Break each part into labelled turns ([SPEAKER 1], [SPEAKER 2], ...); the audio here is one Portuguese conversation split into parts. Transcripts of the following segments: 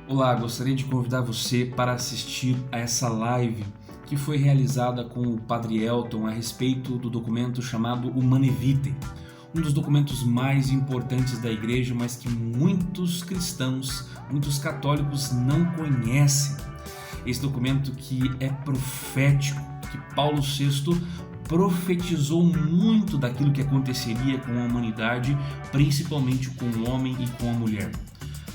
[SPEAKER 1] Olá, gostaria de convidar você para assistir a essa live que foi realizada com o Padre Elton a respeito do documento chamado Humanae Vitae, um dos documentos mais importantes da Igreja, mas que muitos cristãos, muitos católicos não conhecem. Esse documento que é profético, que Paulo VI profetizou muito daquilo que aconteceria com a humanidade, principalmente com o homem e com a mulher.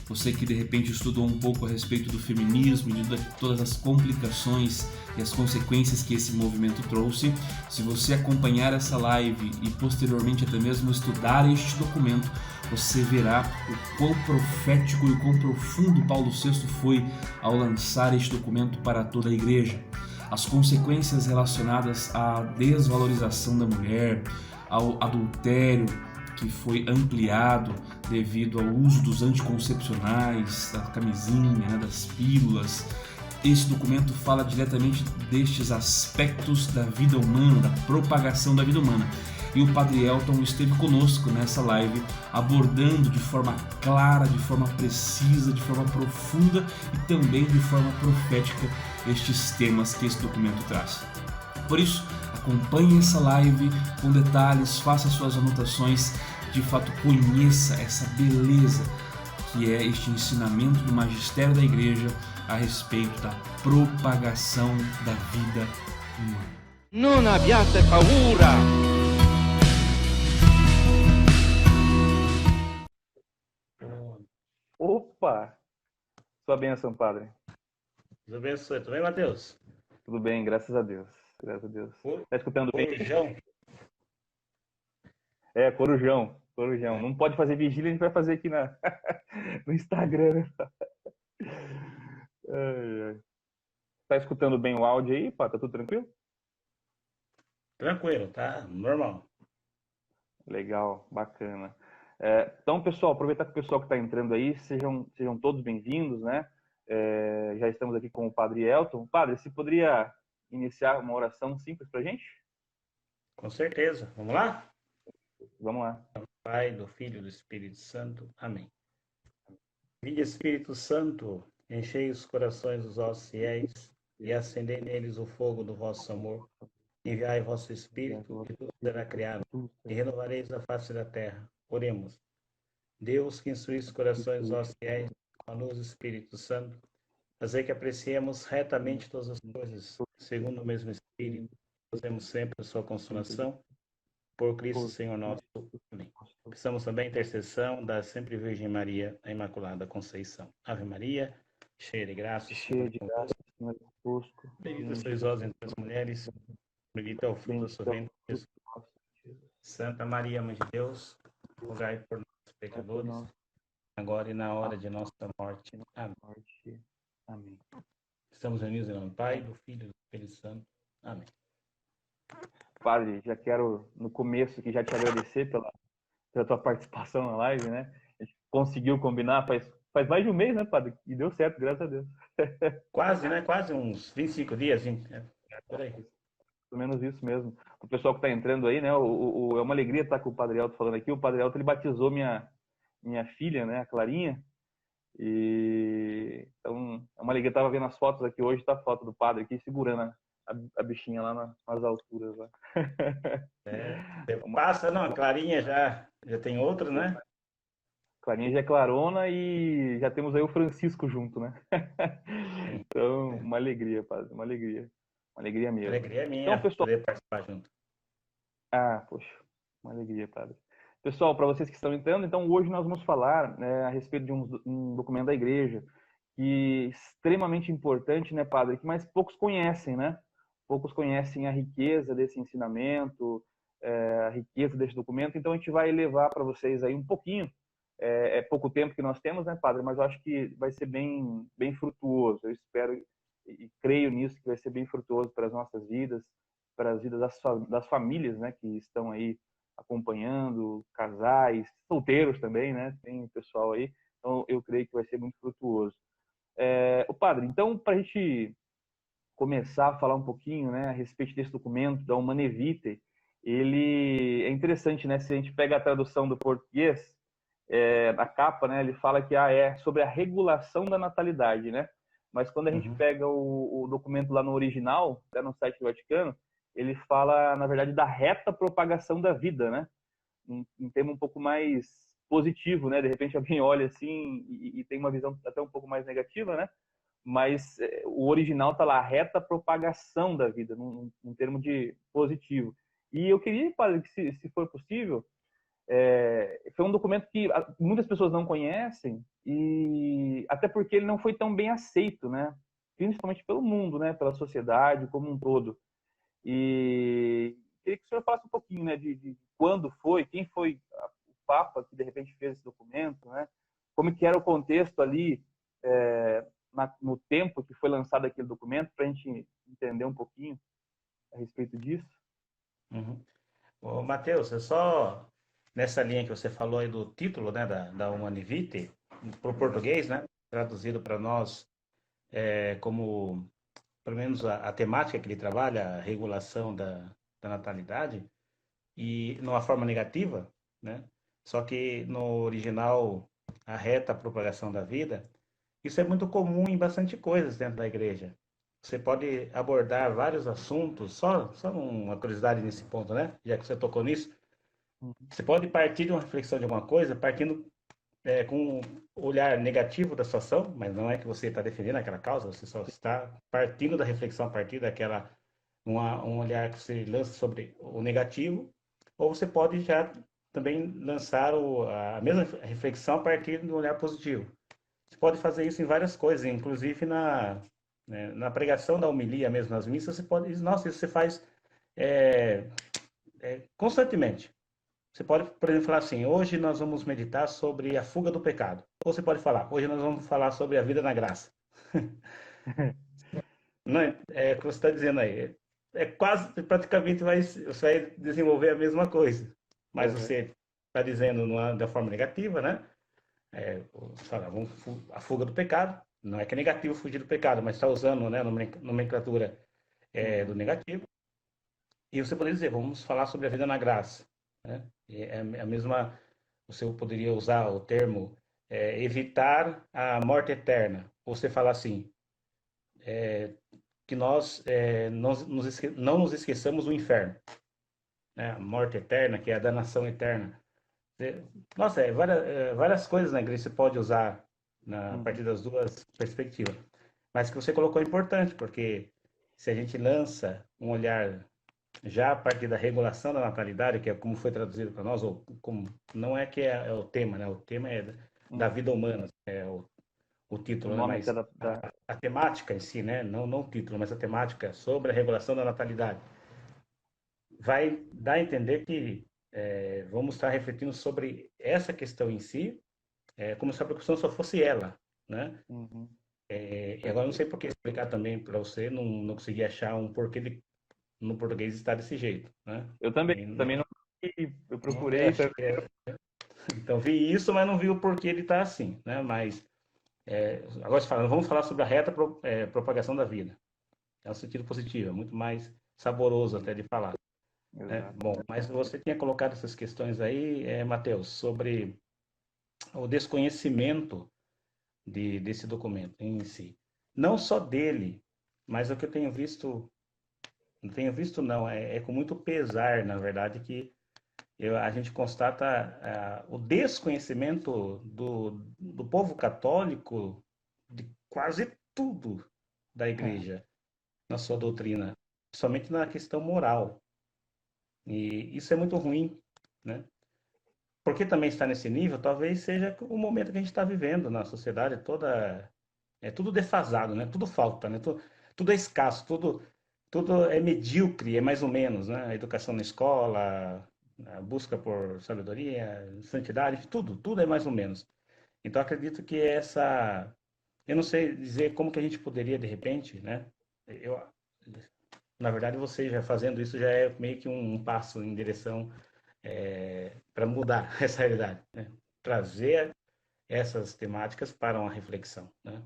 [SPEAKER 1] Você que de repente estudou um pouco a respeito do feminismo e de todas as complicações e as consequências que esse movimento trouxe, se você acompanhar essa live e posteriormente até mesmo estudar este documento, você verá o quão profético e o quão profundo Paulo VI foi ao lançar este documento para toda a igreja. As consequências relacionadas à desvalorização da mulher, ao adultério, que foi ampliado devido ao uso dos anticoncepcionais, da camisinha, das pílulas. Esse documento fala diretamente destes aspectos da vida humana, da propagação da vida humana. E o Padre Elton esteve conosco nessa live, abordando de forma clara, de forma precisa, de forma profunda e também de forma profética estes temas que esse documento traz. Por isso, acompanhe essa live com detalhes, faça suas anotações, de fato conheça essa beleza que é este ensinamento do magistério da igreja a respeito da propagação da vida humana.
[SPEAKER 2] Non abbiate paura!
[SPEAKER 3] Opa! Sua bênção, padre.
[SPEAKER 4] Deus abençoe. Tudo bem, Matheus?
[SPEAKER 3] Tudo bem, graças a Deus. Graças a Deus. Tá escutando bem?
[SPEAKER 4] Corujão?
[SPEAKER 3] É, Corujão. Corujão. Não pode fazer vigília, a gente vai fazer aqui no Instagram, né? Ai, ai. Tá escutando bem o áudio aí, pá? Tá tudo tranquilo?
[SPEAKER 4] Tranquilo, tá? Normal.
[SPEAKER 3] Legal, bacana. Então, pessoal, aproveitar que o pessoal que está entrando aí, sejam todos bem-vindos, né? Já estamos aqui com o Padre Elton. Padre, você poderia iniciar uma oração simples para a gente?
[SPEAKER 4] Com certeza. Vamos lá?
[SPEAKER 3] Vamos lá.
[SPEAKER 4] Pai, do Filho e do Espírito Santo. Amém. Vinde, Espírito Santo, enchei os corações dos vossos fiéis e acendei neles o fogo do vosso amor. Enviai vosso Espírito, e tudo será criado, e renovareis a face da terra. Oremos. Deus, que instruís os corações dos vossos fiéis, com a luz do Espírito Santo, fazer que apreciemos retamente todas as coisas, segundo o mesmo Espírito, fazemos sempre a sua consolação, por Cristo Senhor nosso. Amém. Precisamos também a intercessão da sempre Virgem Maria, a Imaculada Conceição. Ave Maria, cheia de graça,
[SPEAKER 3] Cheia de graça, Senhor é convosco.
[SPEAKER 4] bendita sois vós entre as mulheres, bendito é o fruto do seu ventre, Jesus. Santa Maria, Mãe de Deus, rogai por nós, pecadores, agora e na hora de nossa morte. Amém.
[SPEAKER 3] Amém.
[SPEAKER 4] Estamos reunidos em nome do Pai, do Filho e do Espírito Santo. Amém.
[SPEAKER 3] Padre, já quero no começo aqui já te agradecer pela tua participação na live, né? A gente conseguiu combinar faz mais de um mês, né, Padre? E deu certo, graças a Deus.
[SPEAKER 4] Quase, né? Quase uns 25 dias, hein? Por aí.
[SPEAKER 3] Pelo menos isso mesmo. O pessoal que está entrando aí, né? É uma alegria estar com o Padre Elton falando aqui. O Padre Elton, ele batizou minha filha, né? A Clarinha. E então é uma alegria. Eu tava vendo as fotos aqui hoje, tá a foto do padre aqui segurando a bichinha lá nas alturas. Lá.
[SPEAKER 4] Passa, não, a Clarinha já tem outra, né?
[SPEAKER 3] Clarinha já é clarona e já temos aí o Francisco junto, né? Então, uma alegria, padre, uma alegria. Uma alegria mesmo.
[SPEAKER 4] Alegria minha
[SPEAKER 3] então, pessoal...
[SPEAKER 4] poder participar junto.
[SPEAKER 3] Ah, poxa, uma alegria, padre. Pessoal, para vocês que estão entrando, então hoje nós vamos falar a respeito de um documento da igreja que é extremamente importante, né, padre, que mais poucos conhecem, né? Poucos conhecem a riqueza desse ensinamento, a riqueza desse documento, então a gente vai levar para vocês aí um pouquinho, é pouco tempo que nós temos, né, padre, mas eu acho que vai ser bem, bem frutuoso, eu espero e creio nisso, que vai ser bem frutuoso para as nossas vidas, para as vidas das famílias, né, que estão aí acompanhando, casais, solteiros também, né? Tem pessoal aí. Então, eu creio que vai ser muito frutuoso. O padre, então, para a gente começar a falar um pouquinho, né, a respeito desse documento, da Humanae Vitae, ele é interessante, né? Se a gente pega a tradução do português, na capa, né, ele fala que é sobre a regulação da natalidade, né? Mas quando a gente pega o documento lá no original, até no site do Vaticano, ele fala, na verdade, da reta propagação da vida, né? Um termo um pouco mais positivo, né? De repente alguém olha assim e tem uma visão até um pouco mais negativa, né? Mas o original tá lá, reta propagação da vida, num termo de positivo. E eu queria, padre, que se for possível, foi um documento que muitas pessoas não conhecem, e até porque ele não foi tão bem aceito, né? Principalmente pelo mundo, né? Pela sociedade como um todo. E queria que o senhor falasse um pouquinho, né? De quando foi, quem foi o Papa que de repente fez esse documento, né? Como que era o contexto ali no tempo que foi lançado aquele documento, para a gente entender um pouquinho a respeito disso.
[SPEAKER 4] Ô, Matheus, é só nessa linha que você falou aí do título, né, da Humanae Vitae, para o português, né, traduzido para nós como, pelo menos a temática que ele trabalha, a regulação da natalidade, e numa forma negativa, né, só que no original, a reta propagação da vida, isso é muito comum em bastante coisas dentro da igreja. Você pode abordar vários assuntos, só uma curiosidade nesse ponto, né? Já que você tocou nisso, você pode partir de uma reflexão de alguma coisa, partindo com um olhar negativo da situação, mas não é que você está defendendo aquela causa, você só está partindo da reflexão a partir daquela um olhar que você lança sobre o negativo, ou você pode já também lançar a mesma reflexão a partir do olhar positivo. Você pode fazer isso em várias coisas, inclusive na pregação da homilia mesmo, nas missas, você pode, nossa, isso você faz constantemente. Você pode, por exemplo, falar assim, hoje nós vamos meditar sobre a fuga do pecado. Ou você pode falar, hoje nós vamos falar sobre a vida na graça. Não é o que você está dizendo aí. Quase, praticamente, você vai desenvolver a mesma coisa. Mas você está dizendo da forma negativa, né? A fuga do pecado. Não é que é negativo fugir do pecado, mas está usando, né, nomenclatura do negativo. E você poderia dizer, vamos falar sobre a vida na graça. Né? É a mesma, você poderia usar o termo evitar a morte eterna. Ou você falar assim, que nós não nos esqueçamos do inferno. Né? A morte eterna, que é a danação eterna. Nossa, várias coisas na igreja você pode usar a partir das duas perspectivas. Mas que você colocou é importante, porque se a gente lança um olhar já a partir da regulação da natalidade, que é como foi traduzido para nós, ou como não é que é o tema, né? O tema é da vida humana, é o título, né? Mas a temática em si, né? Não o título, mas a temática sobre a regulação da natalidade vai dar a entender que vamos estar refletindo sobre essa questão em si, como se a preocupação só fosse ela, né? E agora não sei por que explicar também para você, não consegui achar um porquê no português está desse jeito, né?
[SPEAKER 3] Eu também não eu procurei.
[SPEAKER 4] Então vi isso, mas não vi o porquê ele está assim, né? Mas agora vamos falar sobre a reta propagação da vida. É um sentido positivo, é muito mais saboroso até de falar. Bom, mas você tinha colocado essas questões aí, Matheus, sobre o desconhecimento desse documento em si. Não só dele, mas o que eu tenho visto, não tenho visto não, é com muito pesar, na verdade, que a gente constata o desconhecimento do povo católico de quase tudo da igreja, na sua doutrina, somente na questão moral. E isso é muito ruim, né? Porque também está nesse nível, talvez seja o momento que a gente está vivendo na sociedade toda, tudo defasado, né? Tudo falta, né? Tudo é escasso, tudo é medíocre, é mais ou menos, né? A educação na escola, a busca por sabedoria, santidade, tudo é mais ou menos. Então acredito que eu não sei dizer como que a gente poderia de repente, né? Na verdade, você já fazendo isso já é meio que um passo em direção para mudar essa realidade, né? Trazer essas temáticas para uma reflexão, né?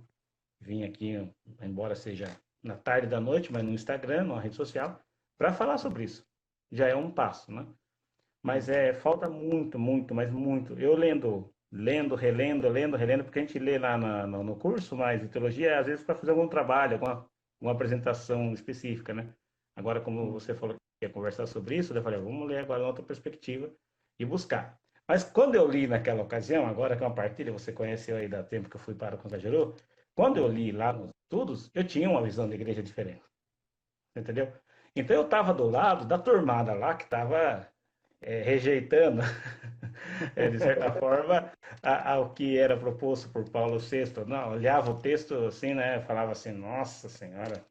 [SPEAKER 4] Vim aqui, embora seja na tarde da noite, mas no Instagram, numa rede social, para falar sobre isso. Já é um passo, né? Mas falta muito, muito, mas muito. Eu lendo lendo, relendo, porque a gente lê lá no curso, mas em teologia, às vezes para fazer algum trabalho, uma apresentação específica, né? Agora, como você falou que ia conversar sobre isso, eu falei, vamos ler agora outra perspectiva e buscar. Mas quando eu li naquela ocasião, agora que é uma partilha, você conheceu aí da tempo que eu fui para o Cajuru, quando eu li lá nos estudos, eu tinha uma visão da igreja diferente, entendeu? Então eu estava do lado da turmada lá que estava rejeitando, de certa forma, ao que era proposto por Paulo VI. Não, olhava o texto assim, né? Falava assim, nossa senhora,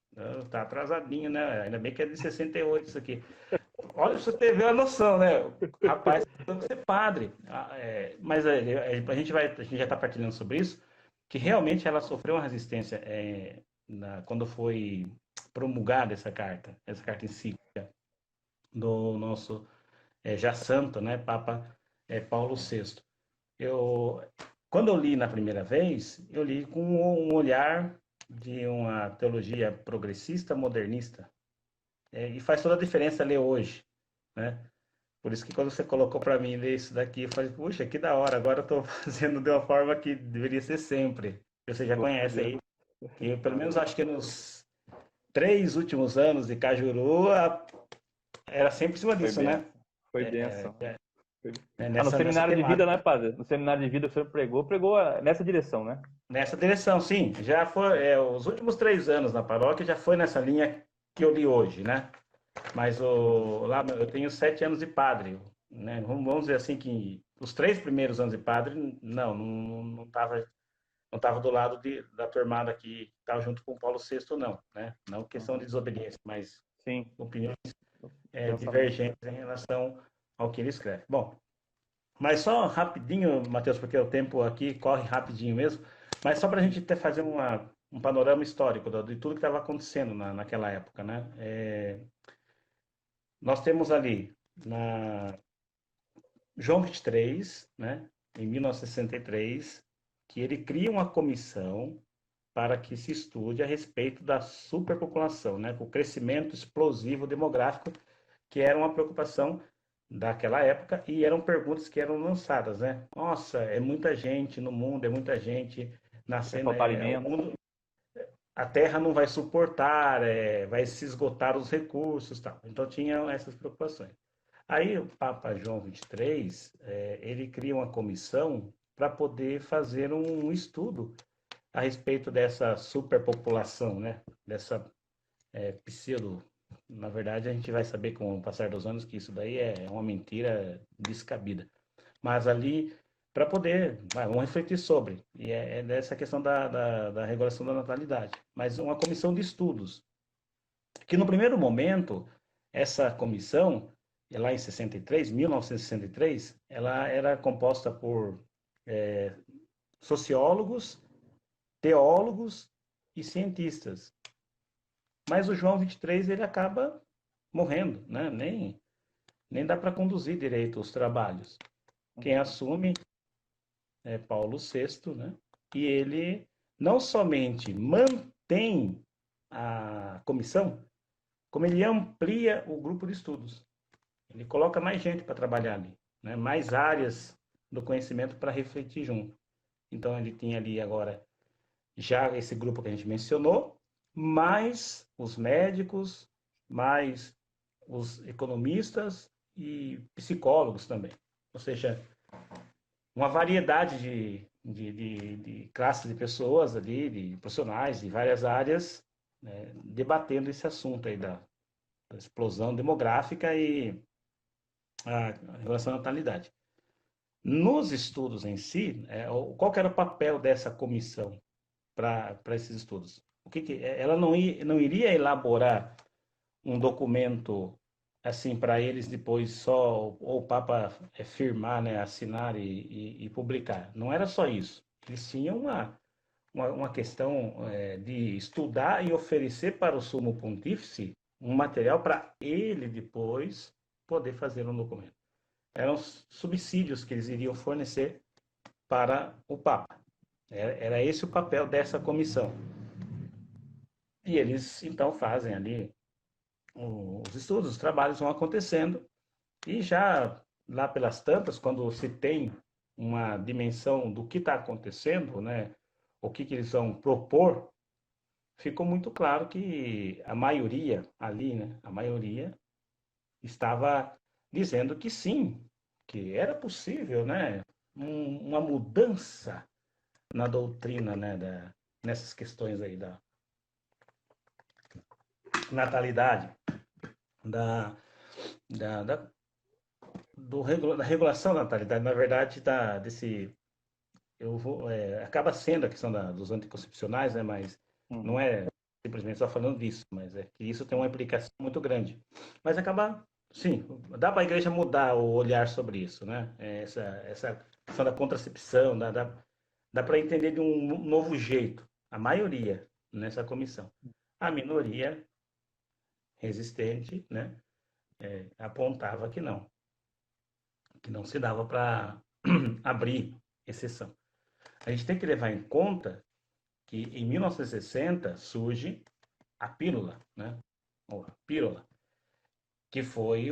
[SPEAKER 4] tá atrasadinho, né? Ainda bem que é de 68 isso aqui. Olha, você teve a noção, né? Rapaz, tem que ser padre. Mas a gente já está partilhando sobre isso, que realmente ela sofreu uma resistência quando foi promulgada essa carta encíclica do nosso já santo, né, Papa Paulo VI. Quando eu li na primeira vez, eu li com um olhar de uma teologia progressista, modernista, e faz toda a diferença ler hoje, né? Por isso que quando você colocou para mim ler isso daqui, eu falei, puxa, que da hora, agora eu estou fazendo de uma forma que deveria ser sempre. Você já conhece aí, que pelo menos acho que nos 3 últimos anos de Cajuru, era sempre em cima disso, né?
[SPEAKER 3] Foi benção. No
[SPEAKER 4] Nessa
[SPEAKER 3] seminário de vida,
[SPEAKER 4] temática.
[SPEAKER 3] né, padre? No seminário de vida o senhor pregou nessa direção, né?
[SPEAKER 4] Nessa direção, sim. Já foi, os últimos 3 anos na paróquia já foi nessa linha que eu li hoje, né? Mas lá eu tenho 7 anos de padre, né? Vamos dizer assim que os 3 primeiros anos de padre, não estava do lado da turmada que estava junto com o Paulo VI, não, né? Não questão de desobediência, mas
[SPEAKER 3] Sim.
[SPEAKER 4] opiniões divergentes em relação ao que ele escreve. Bom, mas só rapidinho, Matheus, porque o tempo aqui corre rapidinho mesmo, mas só para a gente fazer um panorama histórico de tudo que estava acontecendo naquela época, né? Nós temos ali João 23, né, em 1963, que ele cria uma comissão para que se estude a respeito da superpopulação, né, o crescimento explosivo demográfico, que era uma preocupação daquela época e eram perguntas que eram lançadas, né? Nossa, é muita gente no mundo, é muita gente nascendo, o mundo, a Terra não vai suportar, vai se esgotar os recursos, tal. Então tinham essas preocupações. Aí o Papa João XXIII, ele cria uma comissão para poder fazer um estudo a respeito dessa superpopulação, né? Dessa pseudo. Na verdade, a gente vai saber com o passar dos anos que isso daí é uma mentira descabida. Mas ali, para poder, vamos refletir sobre. E é dessa questão da regulação da natalidade. Mas uma comissão de estudos. Que no primeiro momento, essa comissão, lá em 1963, ela era composta por sociólogos, teólogos e cientistas. Mas o João 23 ele acaba morrendo, né? Nem dá para conduzir direito os trabalhos. Quem assume é Paulo VI, né? E ele não somente mantém a comissão, como ele amplia o grupo de estudos. Ele coloca mais gente para trabalhar ali, né? Mais áreas do conhecimento para refletir junto. Então ele tinha ali agora já esse grupo que a gente mencionou, mais os médicos, mais os economistas e psicólogos também. Ou seja, uma variedade de classes de pessoas ali, de profissionais de várias áreas, né, debatendo esse assunto aí da explosão demográfica e a relação à natalidade. Nos estudos em si, qual que era o papel dessa comissão para esses estudos? Ela não iria elaborar um documento assim para eles depois só o Papa firmar, né, assinar e publicar. Não era só isso. Eles tinham uma questão de estudar e oferecer para o Sumo Pontífice um material para ele depois poder fazer um documento. Eram subsídios que eles iriam fornecer para o Papa. Era esse o papel dessa comissão. E eles, então, fazem ali os estudos, os trabalhos vão acontecendo, e já lá pelas tantas, quando se tem uma dimensão do que está acontecendo, né? O que eles vão propor, ficou muito claro que a maioria ali, né? A maioria estava dizendo que sim, que era possível, né? Uma mudança na doutrina, né? Nessas questões aí da natalidade, da, da, da, da regulação da natalidade, na verdade, acaba sendo a questão dos anticoncepcionais, né? Mas não
[SPEAKER 3] Uhum.
[SPEAKER 4] é simplesmente só falando disso, mas é que isso tem uma implicação muito grande. Mas acaba, sim, dá para a igreja mudar o olhar sobre isso, né? Essa questão da contracepção, dá para entender de um novo jeito. A maioria nessa comissão. A minoria resistente, né? Apontava que não se dava para abrir exceção. A gente tem que levar em conta que em 1960 surge a pílula, né? Ou a pílula, que foi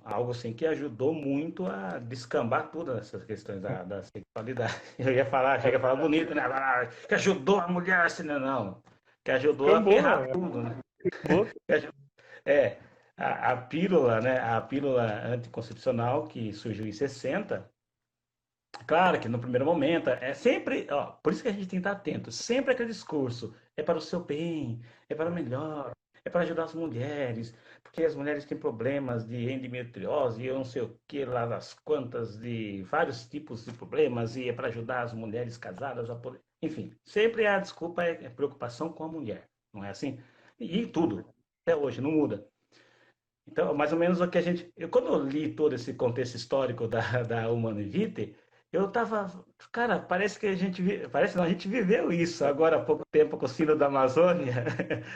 [SPEAKER 4] algo assim que ajudou muito a descambar todas essas questões da sexualidade. Eu ia falar, chega a falar bonito, né? Que ajudou a mulher, assim, não. Que ajudou a
[SPEAKER 3] Cambou,
[SPEAKER 4] ferrar
[SPEAKER 3] né?
[SPEAKER 4] tudo, né?
[SPEAKER 3] Cambou.
[SPEAKER 4] É, a pílula, né? A pílula anticoncepcional que surgiu em 60. Claro que no primeiro momento é sempre, ó, por isso que a gente tem que estar atento, sempre aquele discurso, é para o seu bem, é para o melhor, é para ajudar as mulheres, porque as mulheres têm problemas de endometriose e eu não sei o que lá das quantas, de vários tipos de problemas, e é para ajudar as mulheres casadas a poder. Enfim, sempre a desculpa é preocupação com a mulher, não é assim? E tudo, até hoje, não muda. Então, mais ou menos o que a gente. Quando eu li todo esse contexto histórico da Humanae Vitae, eu tava. Cara, parece que a gente. Parece não, a gente viveu isso agora há pouco tempo com o sino da Amazônia,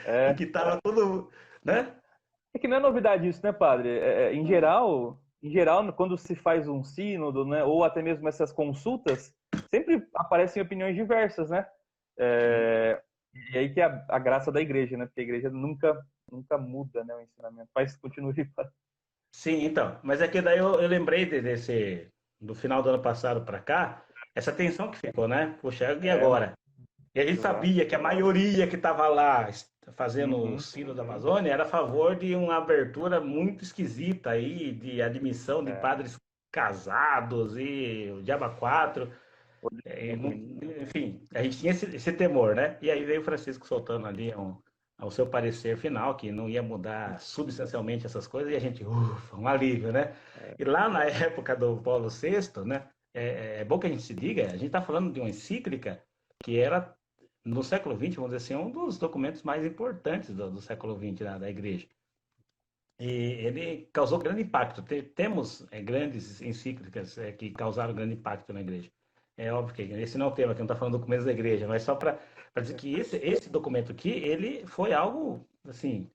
[SPEAKER 4] e
[SPEAKER 3] É.
[SPEAKER 4] que tava tudo. Né?
[SPEAKER 3] É que não é novidade isso, né, padre? Em geral, quando se faz um sínodo, né, ou até mesmo essas consultas, sempre aparecem opiniões diversas, né?
[SPEAKER 4] Sim.
[SPEAKER 3] É, e aí que é a graça da igreja, né? Porque a igreja nunca muda, né, o ensinamento. Mas continue.
[SPEAKER 4] Sim, então. Mas é que daí eu lembrei desse. Do final do ano passado para cá, essa tensão que ficou, né? Puxa, e
[SPEAKER 3] É, não.
[SPEAKER 4] agora? E a gente
[SPEAKER 3] Exato.
[SPEAKER 4] sabia que a maioria que estava lá fazendo o
[SPEAKER 3] Uhum.
[SPEAKER 4] sino da Amazônia era a favor de uma abertura muito esquisita aí, de admissão de
[SPEAKER 3] É.
[SPEAKER 4] padres casados e o Diaba 4. Enfim, a gente tinha esse temor, né? E aí veio o Francisco soltando ali ao seu parecer final, que não ia mudar substancialmente essas coisas, e a gente, ufa, um alívio, né? E lá na época do Paulo VI, né? É bom que a gente se diga, a gente está falando de uma encíclica que era no século XX, vamos dizer assim, um dos documentos mais importantes do século XX da igreja. E ele causou grande impacto. Temos grandes encíclicas que causaram grande impacto na igreja. É óbvio que esse não é o tema, que não está falando documentos da igreja, mas só para dizer que esse documento aqui, ele foi algo, assim,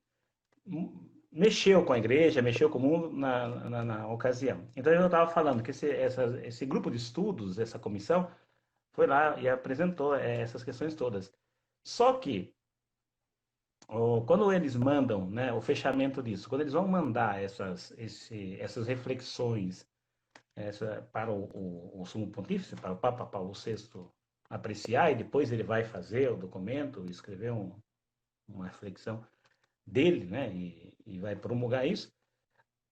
[SPEAKER 4] mexeu com a igreja, mexeu com o mundo na ocasião. Então, eu estava falando que esse grupo de estudos, essa comissão, foi lá e apresentou essas questões todas. Só que, quando eles mandam, né, o fechamento disso, quando eles vão mandar essas reflexões para o Sumo Pontífice, para o Papa Paulo VI apreciar, e depois ele vai fazer o documento, escrever uma reflexão dele, né, e vai promulgar isso,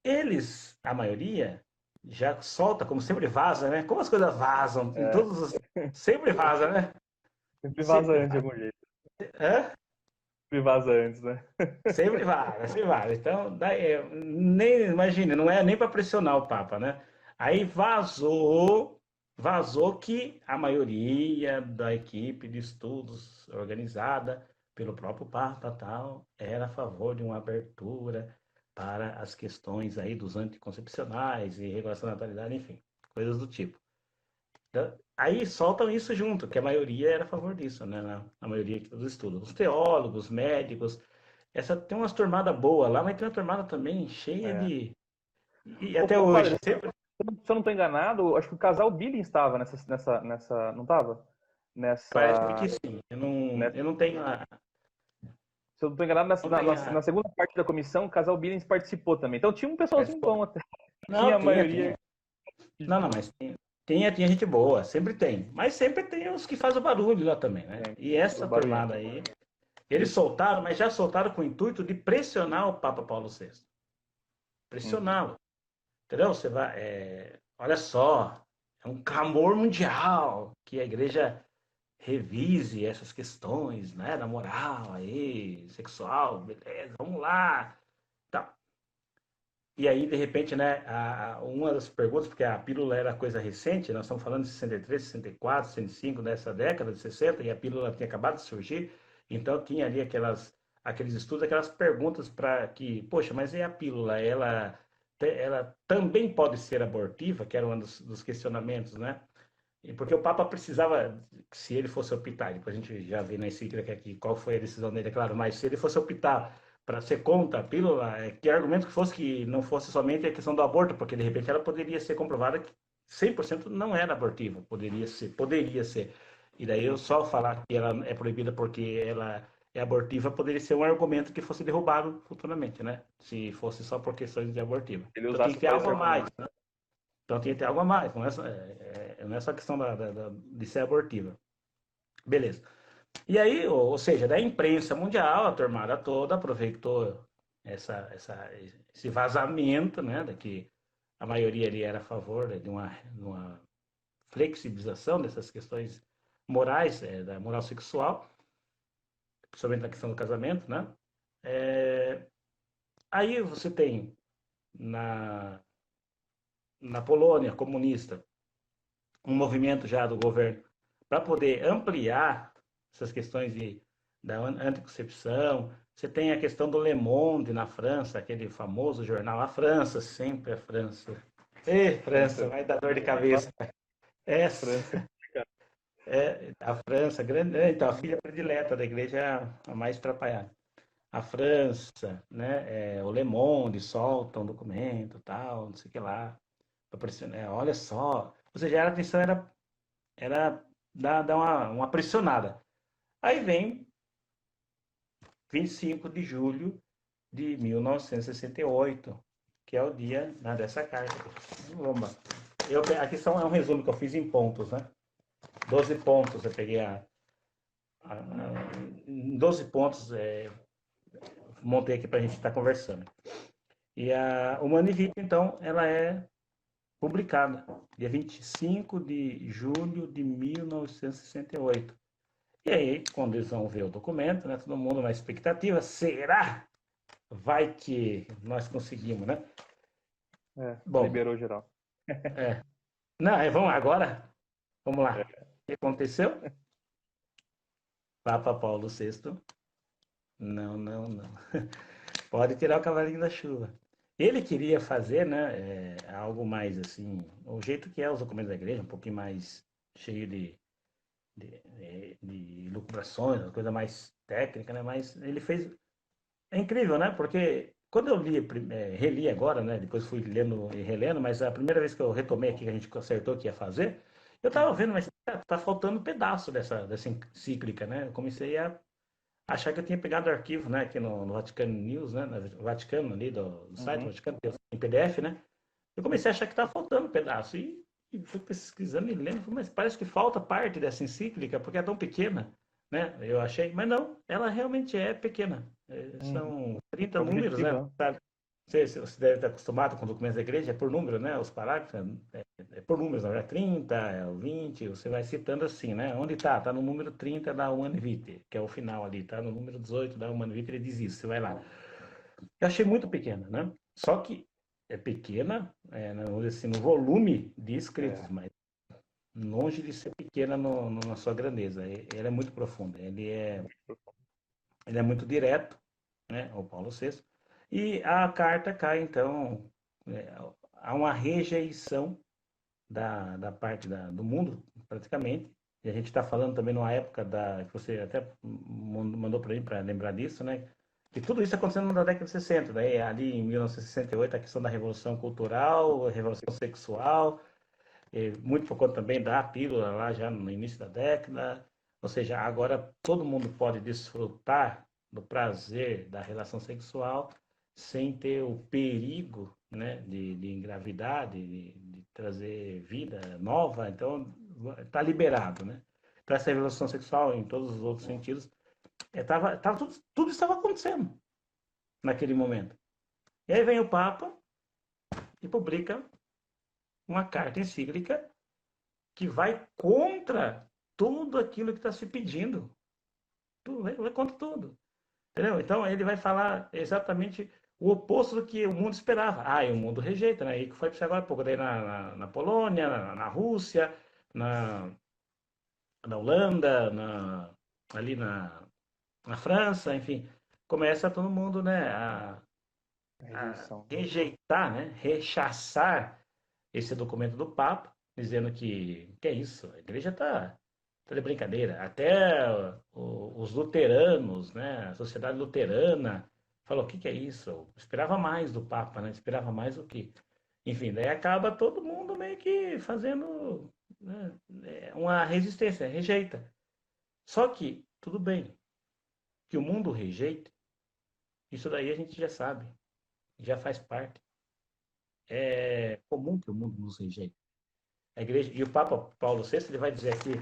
[SPEAKER 4] eles, a maioria, já solta, como sempre vaza, né? Como as coisas vazam, em
[SPEAKER 3] É.
[SPEAKER 4] todos os... Sempre vaza, né?
[SPEAKER 3] Sempre vaza
[SPEAKER 4] Sempre
[SPEAKER 3] antes de
[SPEAKER 4] vaza.
[SPEAKER 3] algum jeito.
[SPEAKER 4] Hã?
[SPEAKER 3] Sempre vaza antes, né?
[SPEAKER 4] Sempre vaza, sempre vaza. Então, daí, nem, imagine, não é nem para pressionar o Papa, né? Aí vazou que a maioria da equipe de estudos organizada pelo próprio Papa tal era a favor de uma abertura para as questões aí dos anticoncepcionais e regulação da natalidade, enfim, coisas do tipo. Então, aí soltam isso junto, que a maioria era a favor disso, né? A maioria dos estudos. Os teólogos, médicos, tem umas turmadas boas lá, mas tem uma turmada também cheia
[SPEAKER 3] É.
[SPEAKER 4] de. E
[SPEAKER 3] Ô,
[SPEAKER 4] até
[SPEAKER 3] ô,
[SPEAKER 4] hoje,
[SPEAKER 3] padre,
[SPEAKER 4] sempre.
[SPEAKER 3] se eu não estou enganado, acho que o casal Billings estava não estava?
[SPEAKER 4] Parece que
[SPEAKER 3] Nessa,
[SPEAKER 4] sim.
[SPEAKER 3] nessa,
[SPEAKER 4] Eu não tenho
[SPEAKER 3] se eu não estou enganado,
[SPEAKER 4] não tenho
[SPEAKER 3] na segunda parte da comissão, o casal Billings participou também. Então tinha um pessoalzinho bom até. Tinha a
[SPEAKER 4] Não, tinha,
[SPEAKER 3] maioria.
[SPEAKER 4] tinha. Não, não, mas tinha gente boa, sempre tem. Mas sempre tem os que fazem o barulho lá também, né? E essa turmada aí, eles soltaram, mas já soltaram com o intuito de pressionar o Papa Paulo VI. Pressioná-lo. Entendeu? Você vai, olha só, é um clamor mundial que a igreja revise essas questões, né, da moral aí, sexual, beleza, vamos lá. Tá. E aí, de repente, né, uma das perguntas, porque a pílula era coisa recente, nós estamos falando de 63, 64, 65, dessa década de 60, e a pílula tinha acabado de surgir, então tinha ali aqueles estudos, aquelas perguntas para que, poxa, mas e a pílula? Ela também pode ser abortiva, que era um dos questionamentos, né? E porque o Papa precisava, se ele fosse optar, depois a gente já vê na encíclica aqui qual foi a decisão dele, é claro, mas se ele fosse optar para ser contra a pílula, que argumento que fosse que não fosse somente a questão do aborto, porque de repente ela poderia ser comprovada que 100% não era abortiva, poderia ser. E daí eu só falar que ela é proibida porque ela é abortiva poderia ser um argumento que fosse derrubado futuramente, né? Se fosse só por questões de abortiva. Então tem que ter algo a mais, né? Então tinha que ter algo a mais, não é só questão de ser abortiva. Beleza. E aí, ou seja, da imprensa mundial, a turmada toda aproveitou esse vazamento, né, de que a maioria ali era a favor de uma flexibilização dessas questões morais, da moral sexual, principalmente na questão do casamento, né? Aí você tem na Polônia comunista um movimento já do governo para poder ampliar essas questões da anticoncepção. Você tem a questão do Le Monde na França, aquele famoso jornal. A França, sempre a França. França, vai dar dor de cabeça. França. A França, grande, então a filha predileta da igreja é a mais atrapalhada. A França, né, o Le Monde solta um documento, tal, não sei o que lá. Olha só, ou seja, a atenção era dar uma pressionada. Aí vem 25 de julho de 1968, que é o dia dessa carta. Vamos lá. Aqui é um resumo que eu fiz em pontos, né? 12 pontos, eu peguei em 12 pontos, montei aqui para a gente estar conversando. E a Humanivita, então, ela é publicada dia 25 de julho de 1968. E aí, quando eles vão ver o documento, né, todo mundo na expectativa, será? Vai que nós conseguimos, né?
[SPEAKER 3] Bom, liberou geral.
[SPEAKER 4] Não, vamos agora? Vamos lá. O que aconteceu? Papa Paulo VI. Não. Pode tirar o cavalinho da chuva. Ele queria fazer, né, algo mais assim, o jeito que é os documentos da igreja, um pouquinho mais cheio de lucubrações, uma coisa mais técnica, né? Mas ele fez. É incrível, né? Porque quando eu reli agora, né? Depois fui lendo e relendo, mas a primeira vez que eu retomei aqui, que a gente acertou que ia fazer, eu estava vendo, mas tá faltando um pedaço dessa encíclica, né? Eu comecei a achar que eu tinha pegado o arquivo, né? Aqui no Vaticano News, né? No Vaticano ali, do site do Vaticano, em PDF, né? Eu comecei a achar que estava faltando um pedaço. E fui pesquisando e lendo, mas parece que falta parte dessa encíclica, porque é tão pequena, né? Eu achei, mas não, ela realmente é pequena. São 30 números, né? Sabe? Você deve estar acostumado com documentos da igreja, é por número, né? Os parágrafos, é por números, não é 30, é o 20, você vai citando assim, né? Onde está? Está no número 30 da Humanae Vitae, que é o final ali, está no número 18 da Humanae Vitae, ele diz isso, você vai lá. Eu achei muito pequena, né? Só que é pequena, assim, no volume de escritos, mas longe de ser pequena na sua grandeza. Ele é muito profundo, ele é muito direto, né? O Paulo VI. E a carta cai, então, há uma rejeição da parte do mundo, praticamente. E a gente está falando também numa época que você até mandou para mim para lembrar disso, né? E tudo isso acontecendo na década de 60, daí ali em 1968 a questão da revolução cultural, a revolução sexual, muito por conta também da pílula lá já no início da década, ou seja, agora todo mundo pode desfrutar do prazer da relação sexual sem ter o perigo né, de engravidar, de trazer vida nova, então está liberado, né? Para essa revolução sexual, em todos os outros sentidos, tudo estava acontecendo naquele momento. E aí vem o Papa e publica uma carta encíclica que vai contra tudo aquilo que está se pedindo. Vai contra tudo. Entendeu? Então ele vai falar exatamente o oposto do que o mundo esperava. E o mundo rejeita, né? E que foi para agora há pouco, daí na Polônia, na Rússia, na Holanda, ali na França, enfim, começa todo mundo, né, a rejeitar, né, rechaçar esse documento do Papa, dizendo que é isso, a igreja está de brincadeira. Até os luteranos, né, a sociedade luterana, falou: o que é isso? Eu esperava mais do Papa, né? Esperava mais o quê? Enfim, daí acaba todo mundo meio que fazendo, né, uma resistência, rejeita. Só que, tudo bem, que o mundo rejeita, isso daí a gente já sabe, já faz parte. É comum que o mundo nos rejeite. A igreja, e o Papa Paulo VI ele vai dizer aqui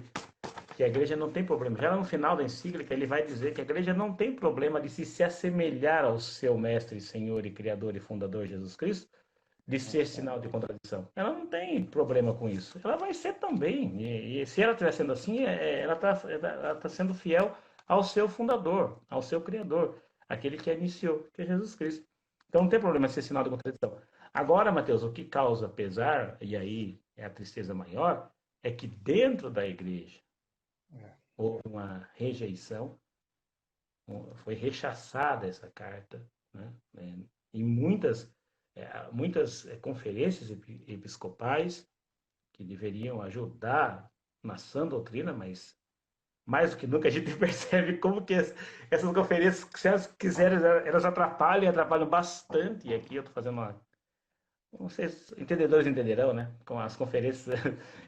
[SPEAKER 4] que a igreja não tem problema. Já no final da encíclica, ele vai dizer que a igreja não tem problema de se assemelhar ao seu mestre, Senhor e Criador e Fundador Jesus Cristo, de ser sinal de contradição. Ela não tem problema com isso. Ela vai ser também. E se ela estiver sendo assim, ela tá sendo fiel ao seu fundador, ao seu Criador, aquele que a iniciou, que é Jesus Cristo. Então não tem problema ser sinal de contradição. Agora, Mateus, o que causa pesar, e aí é a tristeza maior, é que dentro da igreja houve uma rejeição, foi rechaçada essa carta, né? Em muitas conferências episcopais que deveriam ajudar na sã doutrina, mas mais do que nunca a gente percebe como que essas conferências, se elas quiserem, elas atrapalham bastante. E aqui eu estou fazendo uma... Não sei se entendedores entenderão, né? Com as conferências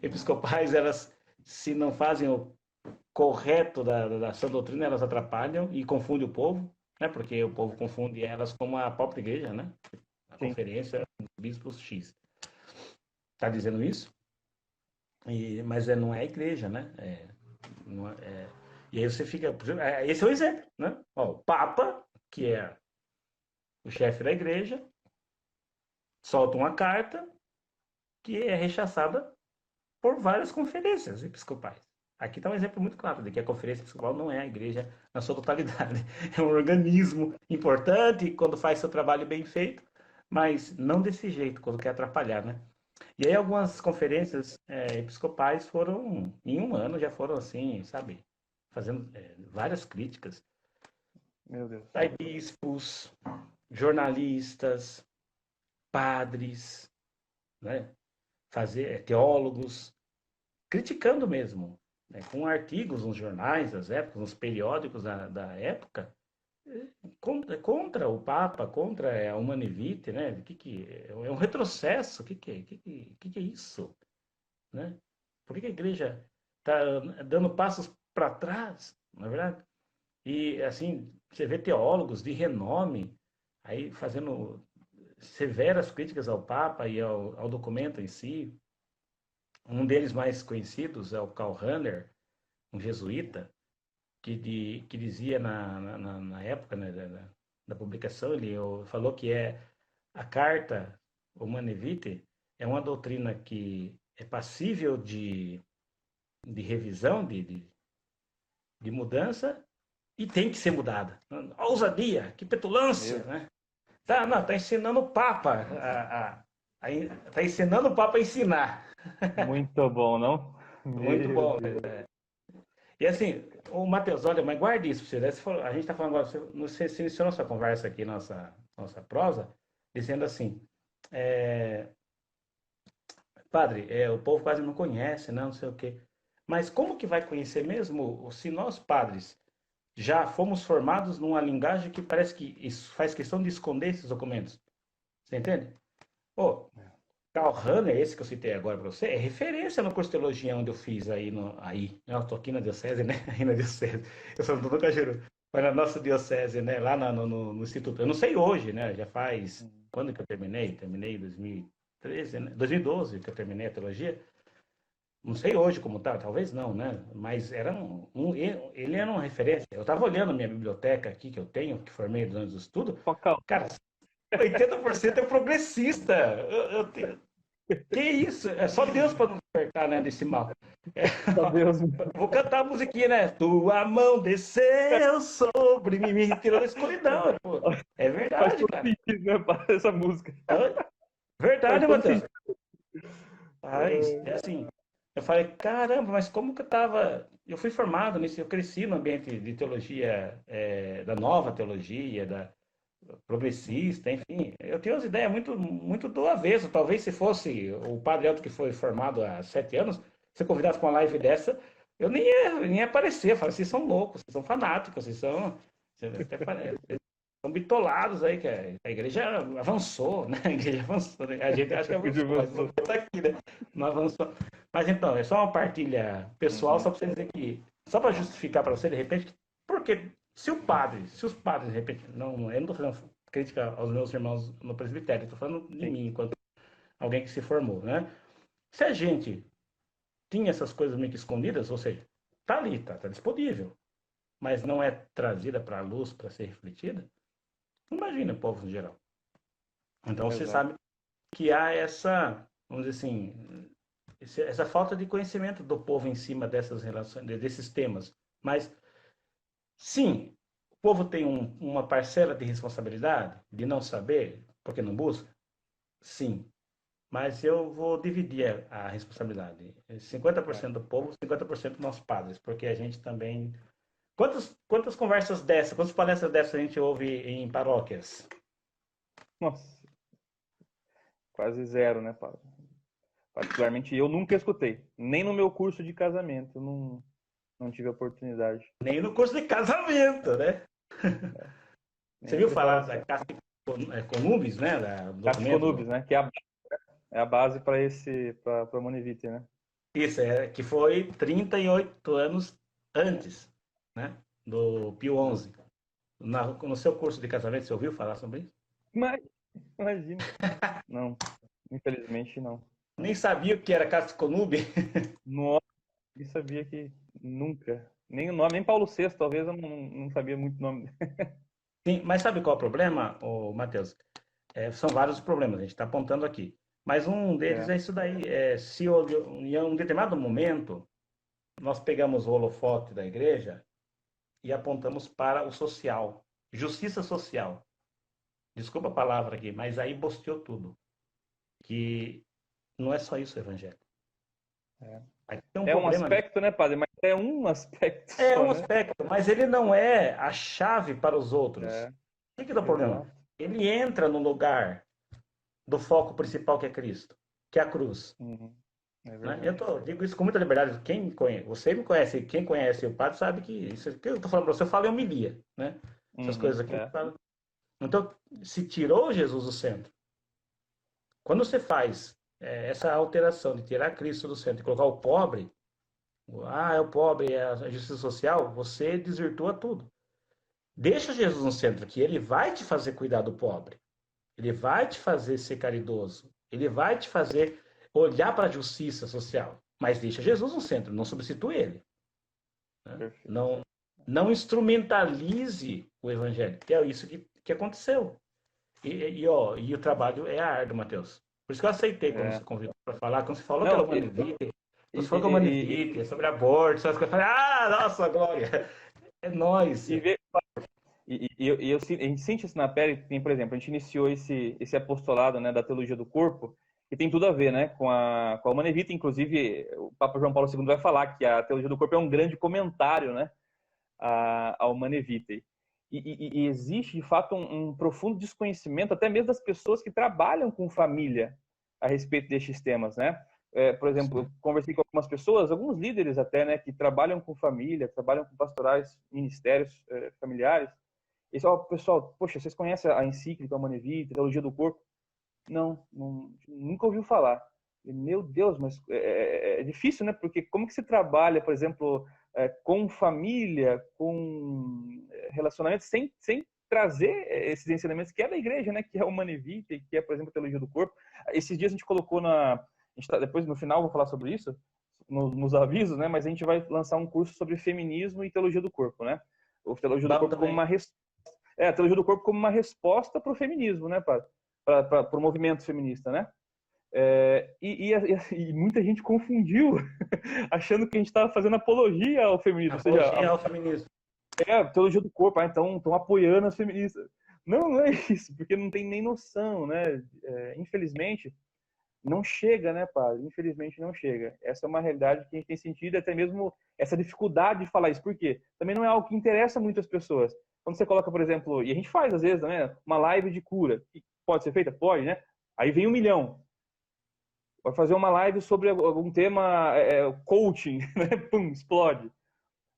[SPEAKER 4] episcopais, elas, se não fazem o correto da sã doutrina, elas atrapalham e confundem o povo, né? Porque o povo confunde elas com a própria igreja, né? A conferência dos bispos X. Está dizendo isso? Mas não é a igreja, né? E aí você fica... Esse é o exemplo, né? O Papa, que é o chefe da igreja, solta uma carta que é rechaçada por várias conferências episcopais. Aqui está um exemplo muito claro de que a conferência episcopal não é a igreja na sua totalidade. É um organismo importante quando faz seu trabalho bem feito, mas não desse jeito, quando quer atrapalhar, né? E aí algumas conferências episcopais foram, em um ano, já foram assim, sabe, fazendo várias críticas.
[SPEAKER 3] Meu Deus.
[SPEAKER 4] Aí bispos, jornalistas, padres, né, teólogos, criticando mesmo, né, com artigos nos jornais das épocas, nos periódicos da época, contra o Papa, contra a Humanae Vitae, né? É um retrocesso? O que é isso? Né? Por que a igreja está dando passos para trás, não é verdade? E, assim, você vê teólogos de renome aí fazendo severas críticas ao Papa e ao documento em si. Um deles mais conhecidos é o Karl Rahner, um jesuíta, que dizia na época, né, da publicação, ele falou que a carta Humanae Vitae é uma doutrina que é passível de revisão, de mudança, e tem que ser mudada. Ousadia, que petulância, né? Tá ensinando o Papa tá ensinando o Papa a ensinar.
[SPEAKER 3] Muito bom, não?
[SPEAKER 4] Muito bom. E assim, o Mateus, olha, mas guarde isso pra você. A gente está falando agora, você iniciou nossa conversa aqui, nossa prosa, dizendo assim, padre, o povo quase não conhece, não sei o quê. Mas como que vai conhecer mesmo se nós, padres, já fomos formados numa linguagem que parece que faz questão de esconder esses documentos? Você entende? Karl Rahner, esse que eu citei agora para você, é referência no curso de teologia onde eu fiz eu estou aqui na diocese, né? Aí na diocese. Eu sou do Cajuru. foi na nossa diocese, né? Lá no Instituto. Eu não sei hoje, né? Já faz. Quando que eu terminei? Terminei em 2013, né? 2012 que eu terminei a teologia. Não sei hoje como tá, talvez não, né? Mas era ele era uma referência. Eu estava olhando a minha biblioteca aqui que eu tenho, que formei durante o estudo.
[SPEAKER 3] Focal.
[SPEAKER 4] Cara, 80% é progressista. Que isso? É só Deus para nos libertar, né, desse mal.
[SPEAKER 3] Meu Deus.
[SPEAKER 4] Vou cantar a musiquinha, né? Tua mão desceu sobre mim, me tirou da escuridão. Pô. É
[SPEAKER 3] Faz
[SPEAKER 4] verdade,
[SPEAKER 3] todo
[SPEAKER 4] cara.
[SPEAKER 3] sentido, né, padre, essa música.
[SPEAKER 4] Verdade,
[SPEAKER 3] Faz todo
[SPEAKER 4] Matheus. Mas, é assim, eu falei, caramba, mas como que eu tava... Eu fui formado nisso, eu cresci no ambiente de teologia, da nova teologia, da progressista, enfim. Eu tenho umas ideias muito do avesso. Talvez se fosse o Padre Elton que foi formado há 7 anos, se eu convidasse para uma live dessa, eu nem ia aparecer. Eu falei, vocês são loucos, vocês são fanáticos, vocês até são bitolados aí, que a igreja avançou, né? A igreja avançou, né? A gente acha que avançou, mas não está aqui, né? Não avançou. Mas então, é só uma partilha pessoal, só para você dizer que, só para justificar para você, de repente, porque se os padres, de repente, não, eu não estou fazendo crítica aos meus irmãos no presbitério, estou falando de mim, enquanto alguém que se formou, né? Se a gente tinha essas coisas meio que escondidas, ou seja, tá ali, tá disponível, mas não é trazida para a luz para ser refletida, imagina o povo em geral. Então você sabe que há essa, vamos dizer assim, essa falta de conhecimento do povo em cima dessas relações, desses temas. Mas, sim, o povo tem uma parcela de responsabilidade de não saber, porque não busca? Sim. Mas eu vou dividir a responsabilidade. 50% do povo, 50% dos nossos padres, porque a gente também... Quantas conversas dessas, quantas palestras dessas a gente ouve em paróquias?
[SPEAKER 3] Nossa, quase zero, né, padre? Particularmente eu nunca escutei. Nem no meu curso de casamento, eu não tive a oportunidade.
[SPEAKER 4] Nem no curso de casamento, né? Você viu falar da Casta Conubis, né? Do
[SPEAKER 3] Casta
[SPEAKER 4] documento?
[SPEAKER 3] Conubis, né? Que é a base para Monevite, né?
[SPEAKER 4] Isso, que foi 38 anos antes, né? Do Pio XI. No seu curso de casamento, você ouviu falar sobre isso?
[SPEAKER 3] Mas, imagina. Não, infelizmente não.
[SPEAKER 4] Nem sabia o que era Casta Conubis?
[SPEAKER 3] Nossa, eu sabia que nunca. Nem o nome, nem Paulo VI, talvez eu não sabia muito o nome.
[SPEAKER 4] Sim, mas sabe qual é o problema, Matheus? São vários problemas, a gente está apontando aqui. Mas um deles é isso daí. Se em um determinado momento nós pegamos o holofote da igreja e apontamos para o social, justiça social. Desculpa a palavra aqui, mas aí bosteou tudo. Que não é só isso o evangelho.
[SPEAKER 3] Um aspecto, né, padre? Mas é um aspecto
[SPEAKER 4] É
[SPEAKER 3] só,
[SPEAKER 4] um
[SPEAKER 3] né?
[SPEAKER 4] aspecto, mas ele não é a chave para os outros. O que é o problema? Ele entra no lugar do foco principal que é Cristo, que é a cruz. Né? Eu digo isso com muita liberdade. Quem conhece, você me conhece, quem conhece o padre sabe que isso que eu estou falando para você, eu falo em homilia, né? Essas coisas aqui. Então, se tirou Jesus do centro, quando você faz essa alteração de tirar Cristo do centro e colocar o pobre, é o pobre, é a justiça social, você desvirtua tudo. Deixa Jesus no centro, que ele vai te fazer cuidar do pobre. Ele vai te fazer ser caridoso. Ele vai te fazer olhar para a justiça social. Mas deixa Jesus no centro, não substitui ele. Né? Não instrumentalize o evangelho, que é isso que aconteceu. E o trabalho é árduo, Matheus. Por isso que eu aceitei quando você convidou para falar, quando você falou que era Manevite, você falou que é Manevite, sobre aborto, eu falei, nossa, glória, é nós.
[SPEAKER 3] A gente sente isso na pele, tem, por exemplo, a gente iniciou esse apostolado, né, da teologia do corpo, que tem tudo a ver, né, com a Humanae Vitae. Inclusive, o Papa João Paulo II vai falar que a teologia do corpo é um grande comentário, né, ao Humanae Vitae. E existe, de fato, um profundo desconhecimento, até mesmo das pessoas que trabalham com família, a respeito destes temas, né? Por exemplo, eu conversei com algumas pessoas, alguns líderes até, né, que trabalham com família, trabalham com pastorais, ministérios familiares. E só, pessoal, poxa, vocês conhecem a encíclica Humanae Vitae, a teologia do corpo? Não, nunca ouviu falar. E, meu Deus, mas é difícil, né? Porque como que se trabalha, por exemplo, com família, com relacionamentos sem trazer esses ensinamentos que é da igreja, né? Que é o Humanae Vitae, que é, por exemplo, a teologia do corpo. Esses dias a gente colocou depois no final vou falar sobre isso, nos avisos, né? Mas a gente vai lançar um curso sobre feminismo e teologia do corpo, né? O teologia do corpo como a teologia do corpo como uma resposta para o feminismo, né? Para o movimento feminista, né? E muita gente confundiu, achando que a gente estava fazendo apologia ao feminismo.
[SPEAKER 4] Apologia ao feminismo.
[SPEAKER 3] Teologia do corpo, então estão apoiando as feministas. Não é isso, porque não tem nem noção, né? Infelizmente, não chega, né, padre? Infelizmente não chega. Essa é uma realidade que a gente tem sentido, até mesmo essa dificuldade de falar isso. Por quê? Também não é algo que interessa muitas pessoas. Quando você coloca, por exemplo, e a gente faz às vezes, né, uma live de cura, que pode ser feita? Pode, né? Aí vem 1 milhão. Vai fazer uma live sobre algum tema, coaching, né? Pum, explode.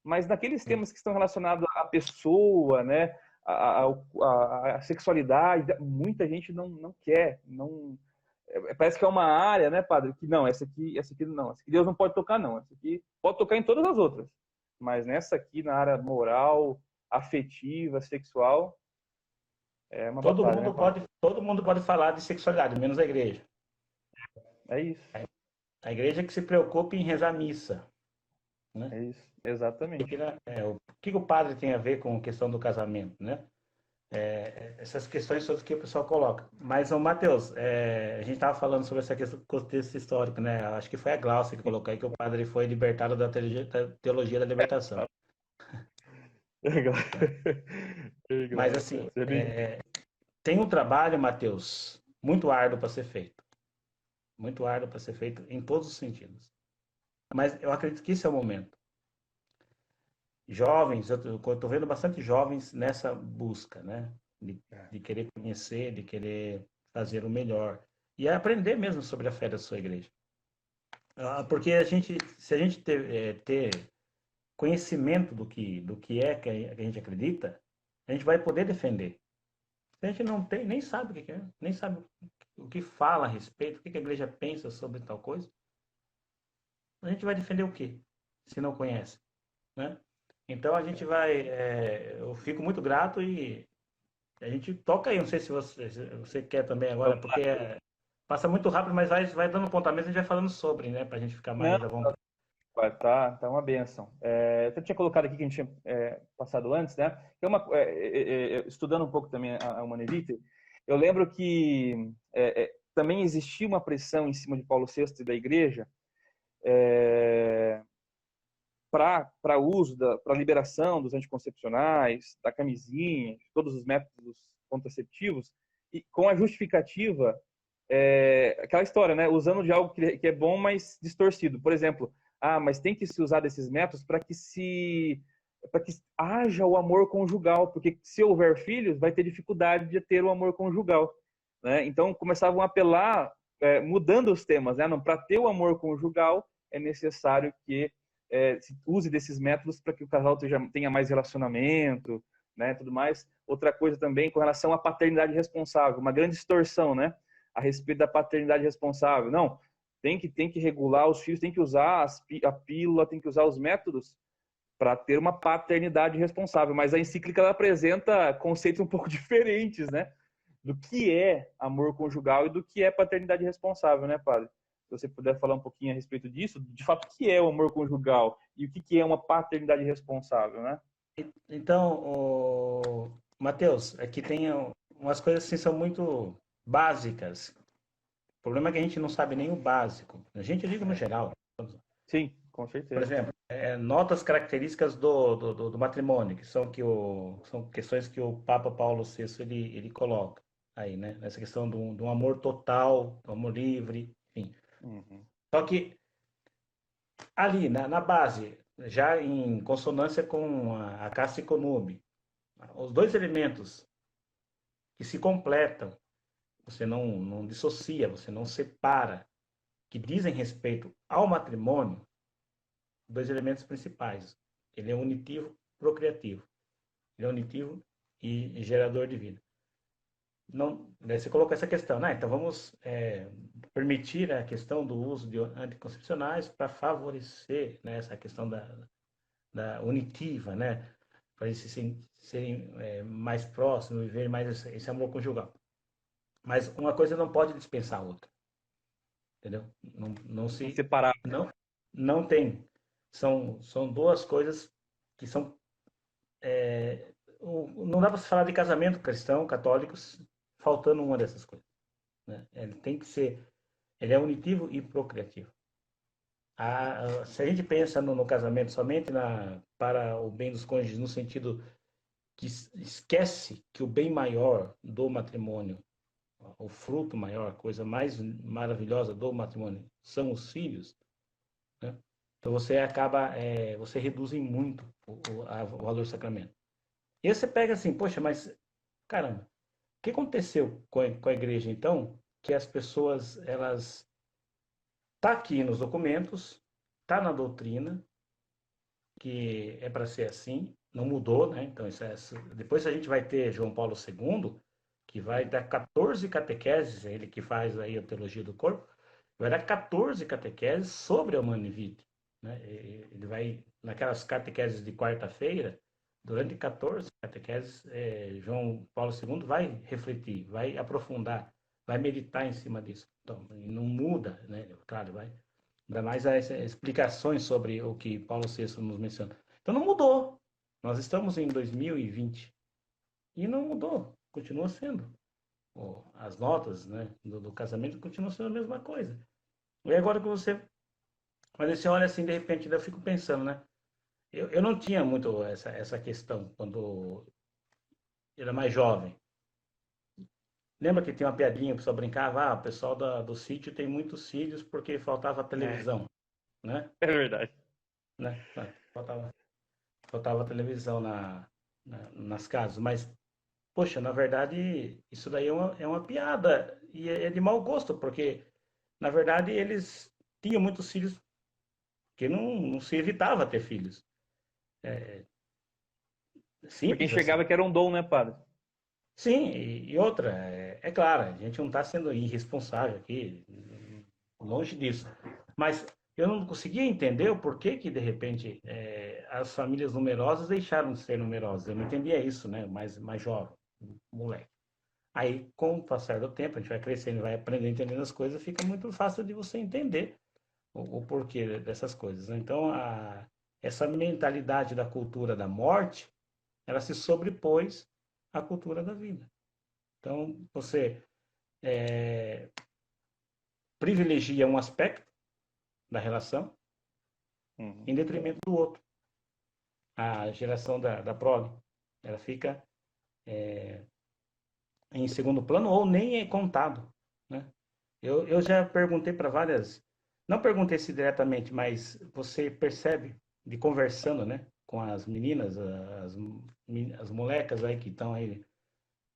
[SPEAKER 3] Mas naqueles temas que estão relacionados à pessoa, né? A sexualidade, muita gente não quer, parece que é uma área, né, padre, que não, essa aqui não, essa aqui Deus não pode tocar, não, essa aqui pode tocar em todas as outras, mas nessa aqui, na área moral, afetiva, sexual, é uma batalha, né,
[SPEAKER 4] todo mundo pode falar de sexualidade, menos a igreja.
[SPEAKER 3] É isso.
[SPEAKER 4] A igreja que se preocupa em rezar a missa, né?
[SPEAKER 3] É isso, exatamente.
[SPEAKER 4] O que o padre tem a ver com a questão do casamento, né? Essas questões todas que o pessoal coloca. Mas, Mateus, a gente estava falando sobre essa questão do contexto histórico, né? Acho que foi a Glaucia que colocou aí que o padre foi libertado da teologia da libertação. Mas, assim, tem um trabalho, Mateus, muito árduo para ser feito. Muito árduo para ser feito em todos os sentidos. Mas eu acredito que esse é o momento. Jovens, eu estou vendo bastante jovens nessa busca, né? De querer conhecer, de querer fazer o melhor. E aprender mesmo sobre a fé da sua igreja. Porque se a gente ter conhecimento do que é que a gente acredita, a gente vai poder defender. Se a gente não tem, nem sabe o que é, nem sabe o que fala a respeito, o que a igreja pensa sobre tal coisa, a gente vai defender o quê? Se não conhece, né? Então a gente vai, eu fico muito grato e a gente toca aí. Não sei se você quer também agora, porque passa muito rápido, mas vai dando pontamento e a gente vai falando sobre, né? Pra gente ficar mais à vontade.
[SPEAKER 3] Tá uma benção. Eu até tinha colocado aqui que a gente tinha passado antes, né? Estudando um pouco também a Humanae Vitae, eu lembro que também existia uma pressão em cima de Paulo VI e da igreja para uso, para liberação dos anticoncepcionais, da camisinha, de todos os métodos contraceptivos, e com a justificativa, aquela história, né? Usando de algo que é bom, mas distorcido. Por exemplo, mas tem que se usar desses métodos para que haja o amor conjugal, porque se houver filhos, vai ter dificuldade de ter o amor conjugal, né? Então, começavam a apelar, mudando os temas, né? Para ter o amor conjugal, é necessário que se use desses métodos para que o casal tenha mais relacionamento, né? Tudo mais. Outra coisa também com relação à paternidade responsável, uma grande distorção, né? A respeito da paternidade responsável. Não, tem que regular os filhos, tem que usar a pílula, tem que usar os métodos para ter uma paternidade responsável. Mas a encíclica ela apresenta conceitos um pouco diferentes, né? Do que é amor conjugal e do que é paternidade responsável, né, padre? Se você puder falar um pouquinho a respeito disso, de fato, o que é o amor conjugal e o que é uma paternidade responsável, né?
[SPEAKER 4] Então, Mateus, aqui tem umas coisas assim, são muito básicas. O problema é que a gente não sabe nem o básico. A gente digo no geral.
[SPEAKER 3] Sim, com certeza.
[SPEAKER 4] Por exemplo, nota as características do matrimônio, que são questões que o Papa Paulo VI ele coloca aí, né? Nessa questão do amor total, do amor livre, enfim.
[SPEAKER 3] Uhum.
[SPEAKER 4] Só que ali, na base, já em consonância com a Casta Econome, os dois elementos que se completam, você não dissocia, você não separa, que dizem respeito ao matrimônio, dois elementos principais. Ele é unitivo, procriativo. Ele é unitivo e gerador de vida. Não, daí você colocou essa questão, né? Então vamos permitir a questão do uso de anticoncepcionais para favorecer, né, essa questão da unitiva, né? para eles serem mais próximos, viverem mais esse amor conjugal. Mas uma coisa não pode dispensar a outra, entendeu? Não se
[SPEAKER 3] Separar.
[SPEAKER 4] não tem. São duas coisas que são não dá para se falar de casamento cristão, católicos, faltando uma dessas coisas, né? Ele tem que ser, ele é unitivo e procriativo. Se a gente pensa no casamento somente para o bem dos cônjuges, no sentido que esquece que o bem maior do matrimônio, o fruto maior, a coisa mais maravilhosa do matrimônio, são os filhos, né? Então você você reduz em muito o valor do sacramento. E aí você pega assim, poxa, mas caramba, o que aconteceu com a igreja então, que as pessoas, elas tá aqui nos documentos, tá na doutrina, que é para ser assim, não mudou, né? Então depois a gente vai ter João Paulo II, que vai dar 14 catequeses, ele que faz aí a teologia do corpo, vai dar 14 catequeses sobre a Humanae Vitae, né? Ele vai, naquelas catequeses de quarta-feira, durante 14 catequeses, João Paulo II vai refletir, vai aprofundar, vai meditar em cima disso. Então, não muda, né? Claro, vai. Ainda mais as explicações sobre o que Paulo VI nos menciona. Então, não mudou. Nós estamos em 2020 e não mudou. Continua sendo. As notas, né, do casamento continuam sendo a mesma coisa. E agora que você... Mas você olha assim, de repente, eu fico pensando, né? Eu não tinha muito essa questão quando era mais jovem. Lembra que tinha uma piadinha, o pessoal brincava, o pessoal do sítio tem muitos filhos porque faltava televisão, né?
[SPEAKER 3] É verdade.
[SPEAKER 4] Né? Faltava televisão nas casas. Mas, poxa, na verdade, isso daí é uma piada. E é de mau gosto, porque, na verdade, eles tinham muitos filhos, porque não se evitava ter filhos. Simples,
[SPEAKER 3] Porque enxergava
[SPEAKER 4] assim.
[SPEAKER 3] que era um dom, né, padre?
[SPEAKER 4] Sim, e outra, claro, a gente não está sendo irresponsável aqui, longe disso. Mas eu não conseguia entender o porquê que, de repente, as famílias numerosas deixaram de ser numerosas. Eu não entendia isso, né? Mais jovem, moleque. Aí, com o passar do tempo, a gente vai crescendo, vai aprendendo, entendendo as coisas, fica muito fácil de você entender o porquê dessas coisas, né? Então, essa mentalidade da cultura da morte, ela se sobrepôs à cultura da vida. Então, você privilegia um aspecto da relação em detrimento do outro. A geração da prole, ela fica em segundo plano ou nem é contado, né? Eu já perguntei para várias, não perguntei se diretamente, mas você percebe de conversando, né, com as meninas, as molecas aí que estão aí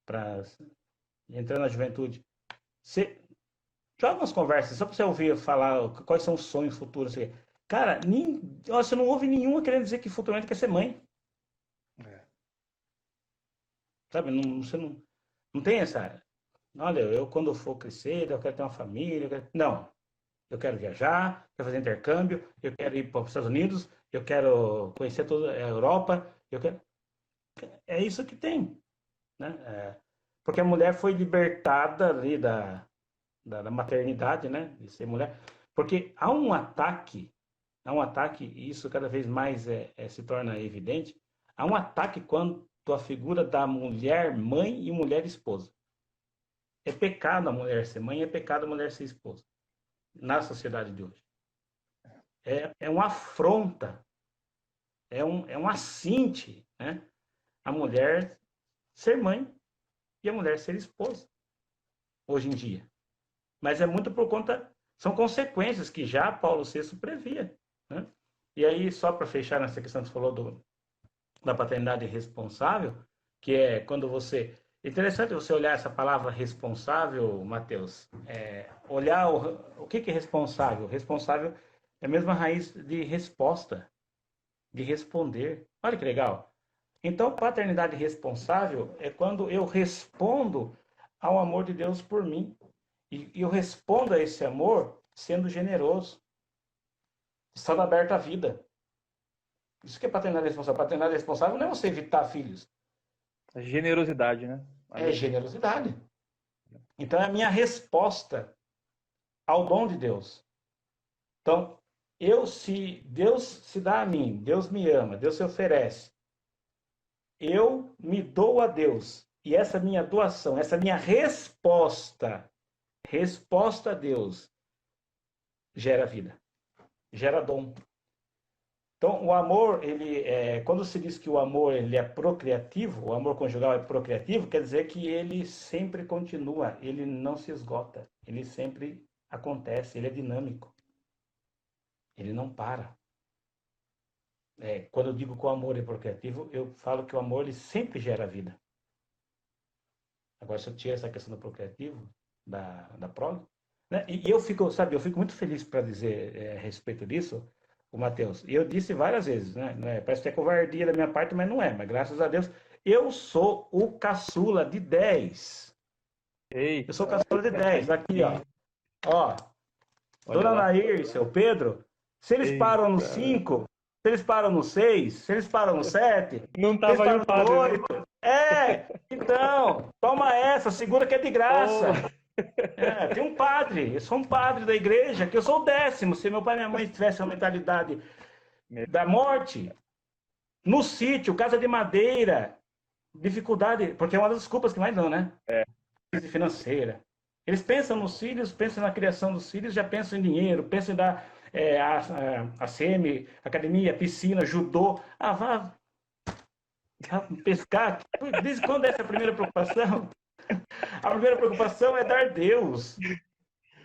[SPEAKER 4] para entrar na juventude. Você joga umas conversas só para você ouvir falar quais são os sonhos futuros. Assim. Cara, você não ouve nenhuma querendo dizer que futuramente quer ser mãe. Sabe, você não tem essa... Olha, eu quando for crescer, eu quero ter uma família. Não, eu quero viajar, quero fazer intercâmbio, eu quero ir para os Estados Unidos, eu quero conhecer toda a Europa. É isso que tem, né? Porque a mulher foi libertada ali da maternidade, né? De ser mulher. Porque há um ataque, e isso cada vez mais se torna evidente, há um ataque quanto à figura da mulher mãe e mulher esposa. É pecado a mulher ser mãe, é pecado a mulher ser esposa. Na sociedade de hoje. É uma afronta, é um assinte, né? A mulher ser mãe e a mulher ser esposa, hoje em dia. Mas é muito por conta, são consequências que já Paulo VI previa, né? E aí, só para fechar nessa questão que você falou da paternidade responsável, que é quando você... Interessante você olhar essa palavra responsável, Mateus. Olhar o que é responsável. Responsável é a mesma raiz de resposta, de responder. Olha que legal. Então, paternidade responsável é quando eu respondo ao amor de Deus por mim. E eu respondo a esse amor sendo generoso, estando aberto à vida. Isso que é paternidade responsável. Paternidade responsável não é você evitar filhos.
[SPEAKER 5] Generosidade, né?
[SPEAKER 4] É generosidade. Então, é a minha resposta ao dom de Deus. Então, se Deus se dá a mim, Deus me ama, Deus se oferece, eu me dou a Deus. E essa minha doação, essa minha resposta a Deus, gera vida, gera dom. Então, o amor, quando se diz que o amor ele é procriativo, o amor conjugal é procriativo, quer dizer que ele sempre continua, ele não se esgota, ele sempre acontece, ele é dinâmico, ele não para. Quando eu digo que o amor é procriativo, eu falo que o amor ele sempre gera vida. Agora, se eu tirar essa questão do procriativo, da prole, né? E eu fico muito feliz para dizer a respeito disso, o Mateus. E eu disse várias vezes, né? Parece que é covardia da minha parte, mas não é. Mas graças a Deus, eu sou o caçula de 10.
[SPEAKER 5] Eita.
[SPEAKER 4] Eu sou o caçula de 10. Aqui, ó.
[SPEAKER 5] Olha
[SPEAKER 4] Dona
[SPEAKER 5] lá.
[SPEAKER 4] Nair e seu Pedro, se eles param no 5, se eles param no 6, se eles param no 7,
[SPEAKER 5] Não
[SPEAKER 4] se eles
[SPEAKER 5] tava aí
[SPEAKER 4] param
[SPEAKER 5] o padre,
[SPEAKER 4] no
[SPEAKER 5] né?
[SPEAKER 4] 8. Então, toma essa, segura que é de graça. Tem um padre, eu sou um padre da igreja, que eu sou o 10º. Se meu pai e minha mãe tivessem a mentalidade da morte, no sítio, casa de madeira, dificuldade, porque é uma das desculpas que mais dão, né? Crise financeira. Eles pensam nos filhos, pensam na criação dos filhos, já pensam em dinheiro, pensam em dar a CM, academia, piscina, judô. Vá pescar. Desde quando é essa a primeira preocupação? A primeira preocupação é dar Deus.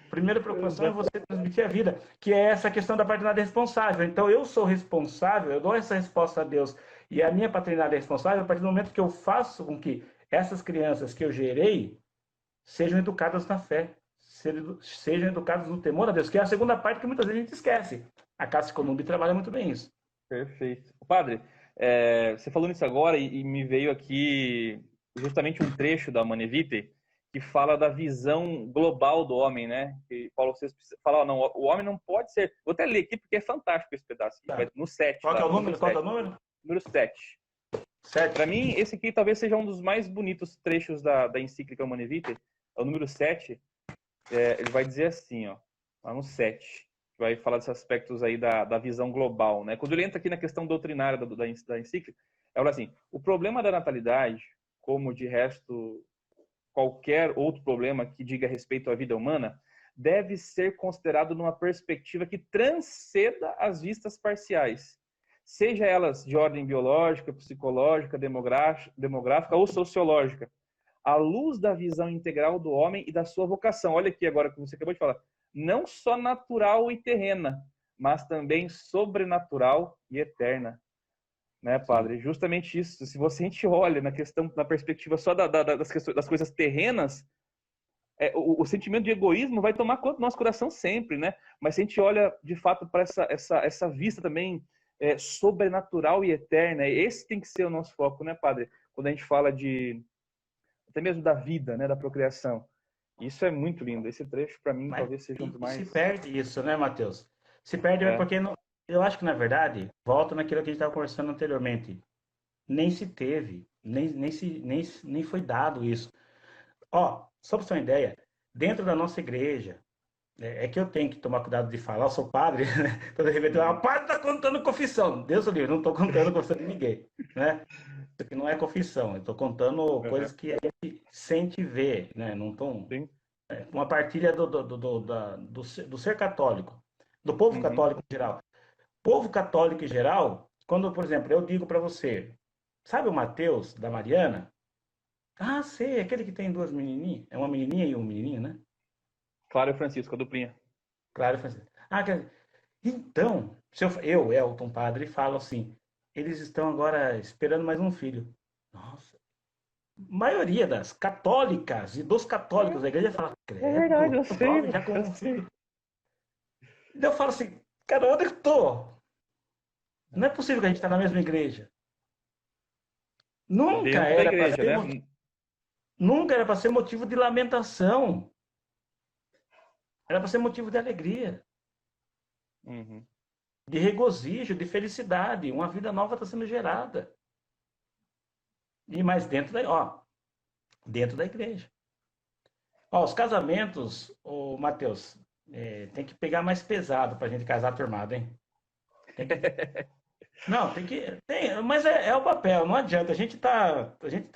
[SPEAKER 4] A primeira preocupação é você transmitir a vida, que é essa questão da paternidade responsável. Então, eu sou responsável, eu dou essa resposta a Deus. E a minha paternidade é responsável a partir do momento que eu faço com que essas crianças que eu gerei sejam educadas na fé, sejam educadas no temor a Deus, que é a segunda parte que muitas vezes a gente esquece. A Cássia Columbi trabalha muito bem isso.
[SPEAKER 5] Perfeito. Padre, você falou nisso agora e me veio aqui justamente um trecho da Humanae Vitae que fala da visão global do homem, né? Que Paulo VI fala, não, o homem não pode ser... Vou até ler aqui porque é fantástico esse pedaço.
[SPEAKER 4] Tá.
[SPEAKER 5] No 7.
[SPEAKER 4] Qual que é o número?
[SPEAKER 5] Qual é o número? Número 7. Para mim, esse aqui talvez seja um dos mais bonitos trechos da encíclica Humanae Vitae. É o número 7. Ele vai dizer assim, ó, lá no 7. Vai falar desses aspectos aí da visão global, né? Quando ele entra aqui na questão doutrinária da encíclica, ele fala assim, o problema da natalidade, como de resto qualquer outro problema que diga respeito à vida humana, deve ser considerado numa perspectiva que transcenda as vistas parciais, seja elas de ordem biológica, psicológica, demográfica ou sociológica, à luz da visão integral do homem e da sua vocação. Olha aqui agora, como você acabou de falar, não só natural e terrena, mas também sobrenatural e eterna. Né, padre? Justamente isso. Se a gente olha na perspectiva só das coisas terrenas, o sentimento de egoísmo vai tomar conta do nosso coração sempre, né? Mas se a gente olha de fato para essa vista também sobrenatural e eterna, esse tem que ser o nosso foco, né, padre? Quando a gente fala até mesmo da vida, né, da procriação. Isso é muito lindo. Esse trecho, para mim, talvez seja um dos mais...
[SPEAKER 4] Se perde isso, né, Mateus? Se perde porque eu acho que, na verdade, volta naquilo que a gente estava conversando anteriormente. Nem se teve, nem foi dado isso. Só para você ter uma ideia, dentro da nossa igreja, é que eu tenho que tomar cuidado de falar, eu sou padre, né? Então, de repente, o padre está contando confissão. Deus do livre, não estou contando confissão de ninguém, né? Isso aqui não é confissão, eu estou contando coisas que a gente sente e vê, né? Não estou... Uma partilha do ser católico, do povo católico em geral. Povo católico em geral, quando, por exemplo, eu digo para você, sabe o Mateus da Mariana? Sei, aquele que tem duas menininhas, é uma menininha e um menininho, né?
[SPEAKER 5] Clara e Francisco, a duplinha.
[SPEAKER 4] Clara e Francisco. Então, se eu, Elton, padre, falo assim, eles estão agora esperando mais um filho. Nossa, a maioria das católicas e dos católicos da igreja fala, credo,
[SPEAKER 5] é verdade, eu sei,
[SPEAKER 4] já com um filho. Então eu falo assim, cara, onde eu tô? Não é possível que a gente está na mesma igreja. Nunca era para ser motivo de lamentação. Era para ser motivo de alegria. de regozijo, de felicidade. Uma vida nova está sendo gerada. E mais dentro da igreja. Ó, os casamentos, ô Matheus, tem que pegar mais pesado para a gente casar turmado, hein? Não, mas é o papel, não adianta. A gente,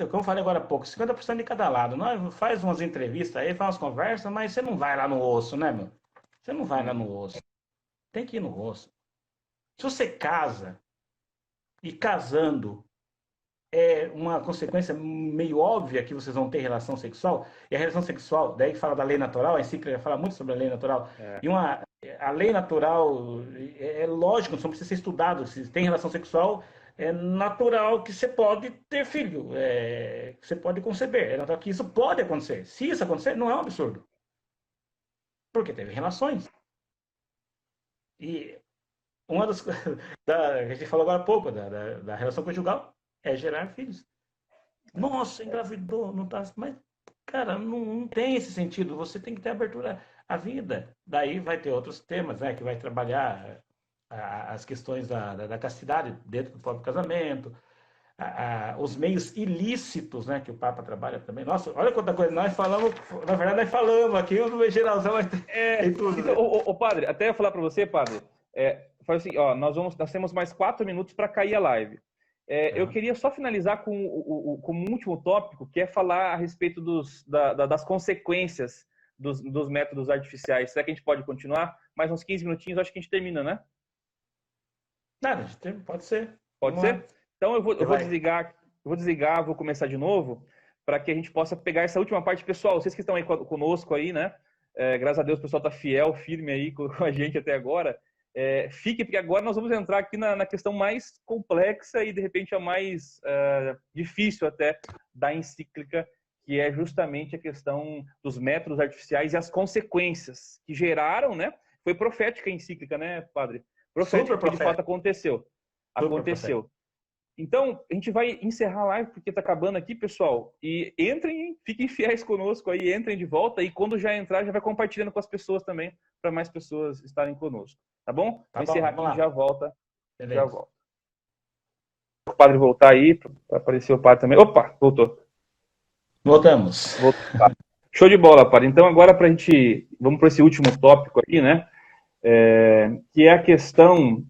[SPEAKER 4] como eu falei agora há pouco, 50% de cada lado. Nós faz umas entrevistas aí, faz umas conversas, mas você não vai lá no osso, né, meu? Você não vai lá no osso. Tem que ir no osso. Se você casa, e casando é uma consequência meio óbvia que vocês vão ter relação sexual, e a relação sexual, daí fala da lei natural, a encíclica fala muito sobre a lei natural, e a lei natural é lógico, não precisa ser estudado, se tem relação sexual, é natural que você pode ter filho, que você pode conceber, é natural que isso pode acontecer. Se isso acontecer, não é um absurdo, porque teve relações. E uma das coisas, a gente falou agora há pouco, da relação conjugal, é gerar filhos. Nossa, engravidou, não tá. Mas, cara, não tem esse sentido. Você tem que ter abertura à vida. Daí vai ter outros temas, né? Que vai trabalhar as questões da castidade dentro do próprio casamento, os meios ilícitos, né? Que o Papa trabalha também. Nossa, olha quanta coisa. Nós falamos, na verdade, nós falamos aqui, no geralzão, mas tem tudo.
[SPEAKER 5] Então, o padre, até eu falar para você, padre, faz assim, ó, nós temos mais 4 minutos para cair a live. Eu queria só finalizar com um último tópico, que é falar a respeito das consequências dos métodos artificiais. Será que a gente pode continuar? Mais uns 15 minutinhos, acho que a gente termina, né?
[SPEAKER 4] Nada, pode ser.
[SPEAKER 5] Pode ser? Então eu vou desligar, vou começar de novo, para que a gente possa pegar essa última parte. Pessoal, vocês que estão aí conosco aí, né? Graças a Deus o pessoal está fiel, firme aí com a gente até agora. Fique, porque agora nós vamos entrar aqui na questão mais complexa e, de repente, a mais difícil até da encíclica, que é justamente a questão dos métodos artificiais e as consequências que geraram, né? Foi profética a encíclica, né, padre? Profética, porque de fato aconteceu. Aconteceu. Então, a gente vai encerrar a live, porque está acabando aqui, pessoal. E entrem, fiquem fiéis conosco aí, entrem de volta. E quando já entrar, já vai compartilhando com as pessoas também, para mais pessoas estarem conosco. Tá bom? Vou encerrar aqui e já volta.
[SPEAKER 4] Beleza.
[SPEAKER 5] Já volta. O padre voltar aí, para aparecer o padre também. Opa, voltou.
[SPEAKER 4] Voltamos.
[SPEAKER 5] Show de bola, padre. Então, agora vamos para esse último tópico aqui, né? Que é a questão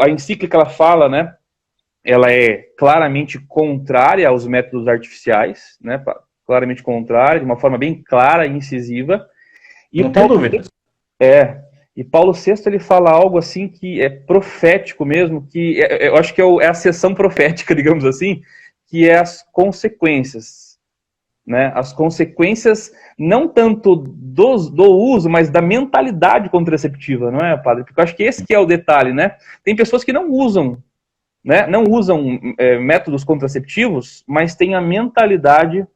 [SPEAKER 5] a encíclica, ela fala, né? Ela é claramente contrária aos métodos artificiais, né? Claramente contrária, de uma forma bem clara e incisiva. E
[SPEAKER 4] não tem dúvida.
[SPEAKER 5] E Paulo VI, ele fala algo assim que é profético mesmo, que eu acho que é a sessão profética, digamos assim, que é as consequências, né? As consequências não tanto do uso, mas da mentalidade contraceptiva, não é, padre? Porque eu acho que esse que é o detalhe, né? Tem pessoas que não usam, né? Não usam métodos contraceptivos, mas têm a mentalidade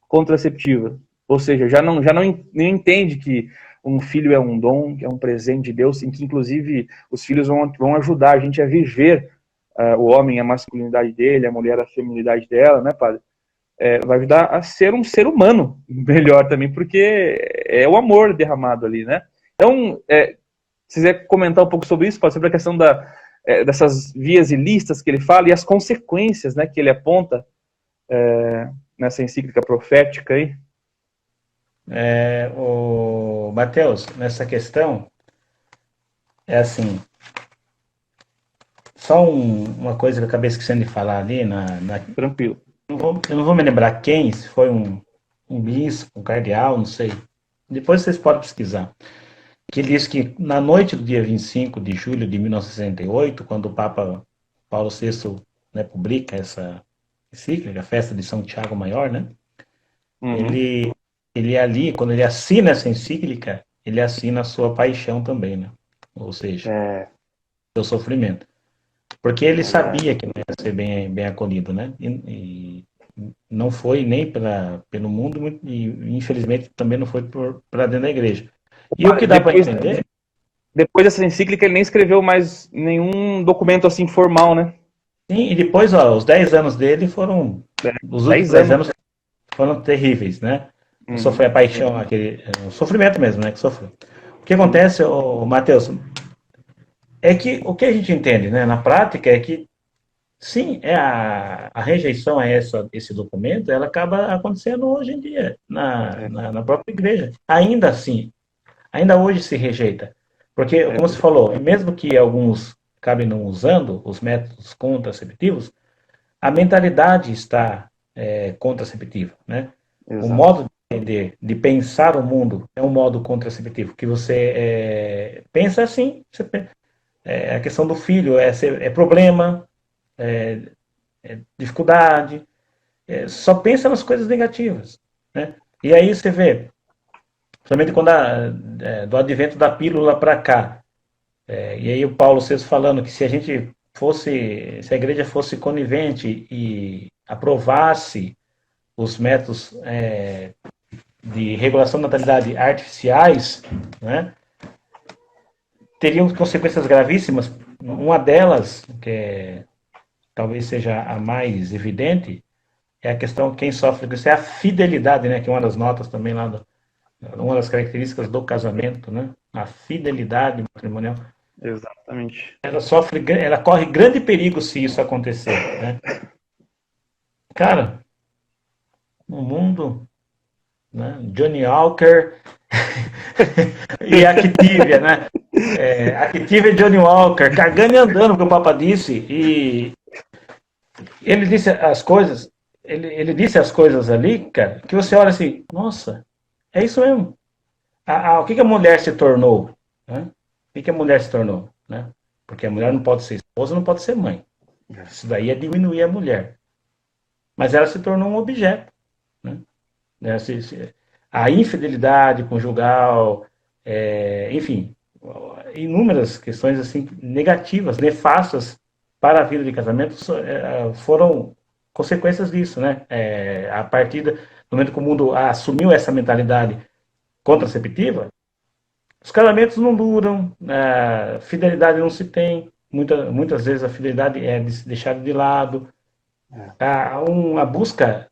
[SPEAKER 5] contraceptiva. Ou seja, já não entende que um filho é um dom, que é um presente de Deus, em que inclusive os filhos vão ajudar a gente a viver o homem, a masculinidade dele, a mulher, a feminilidade dela, né, padre? Vai ajudar a ser um ser humano melhor também, porque é o amor derramado ali, né? Então, se quiser comentar um pouco sobre isso, pode ser sobre a questão dessas vias ilícitas que ele fala e as consequências, né, que ele aponta nessa encíclica profética aí.
[SPEAKER 4] O Matheus, nessa questão, é assim, só uma coisa que eu acabei esquecendo de falar ali,
[SPEAKER 5] Tranquilo.
[SPEAKER 4] Eu não vou me lembrar quem, se foi um bispo, um cardeal, não sei. Depois vocês podem pesquisar. Que ele disse que na noite do dia 25 de julho de 1968, quando o Papa Paulo VI, né, publica essa encíclica, a festa de São Tiago Maior, né? Uhum. Ele ali, quando ele assina essa encíclica, ele assina a sua paixão também, né? Ou seja, seu sofrimento. Porque ele sabia que não ia ser bem acolhido, né? E não foi nem pelo mundo, e infelizmente também não foi para dentro da igreja. E o que dá para entender...
[SPEAKER 5] Depois dessa encíclica, ele nem escreveu mais nenhum documento assim formal, né?
[SPEAKER 4] Sim, e depois, os 10 anos dele foram... Os últimos 10 anos foram terríveis, né? Sofreu a paixão, o sofrimento mesmo, né? Que sofreu. O que acontece, Matheus? é que o que a gente entende, né, na prática é que, sim, a rejeição a esse documento, ela acaba acontecendo hoje em dia, na própria igreja. Ainda assim, ainda hoje se rejeita. Porque, como você falou, mesmo que alguns acabem não usando os métodos contraceptivos, a mentalidade está contraceptiva, né? O modo de entender, de pensar o mundo é um modo contraceptivo, que você pensa assim, a questão do filho é problema, dificuldade, só pensa nas coisas negativas, né? E aí você vê, somente quando do advento da pílula para cá, e aí o Paulo VI falando que se a igreja fosse conivente e aprovasse os métodos de regulação da natalidade artificiais, né, teriam consequências gravíssimas. Uma delas, talvez seja a mais evidente, é a questão, quem sofre com isso é a fidelidade, né, que é uma das notas também lá, uma das características do casamento, né, a fidelidade matrimonial.
[SPEAKER 3] Exatamente.
[SPEAKER 4] Ela corre grande perigo se isso acontecer, né? Cara, no mundo, né, Johnny Walker e a Activia, né? Activia e Johnny Walker, cagando e andando, porque o Papa disse, e ele disse as coisas, ele disse as coisas ali, cara, que você olha assim, nossa, é isso mesmo. O que a mulher se tornou? Né? O que a mulher se tornou? Né? Porque a mulher não pode ser esposa, não pode ser mãe. Isso daí é diminuir a mulher. Mas ela se tornou um objeto. Né? A infidelidade conjugal, enfim, inúmeras questões assim negativas, nefastas para a vida de casamento foram consequências disso, né? A partir do momento que o mundo assumiu essa mentalidade contraceptiva, os casamentos não duram, a fidelidade não se tem, muitas vezes a fidelidade é deixada de lado. A busca,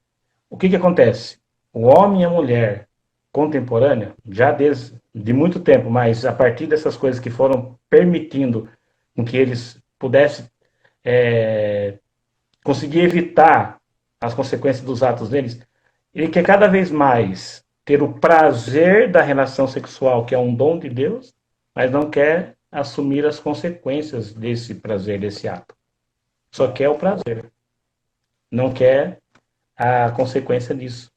[SPEAKER 4] o que acontece? O homem e a mulher contemporânea, já desde muito tempo, mas a partir dessas coisas que foram permitindo com que eles pudessem conseguir evitar as consequências dos atos deles, ele quer cada vez mais ter o prazer da relação sexual, que é um dom de Deus, mas não quer assumir as consequências desse prazer, desse ato. Só quer o prazer. Não quer a consequência disso.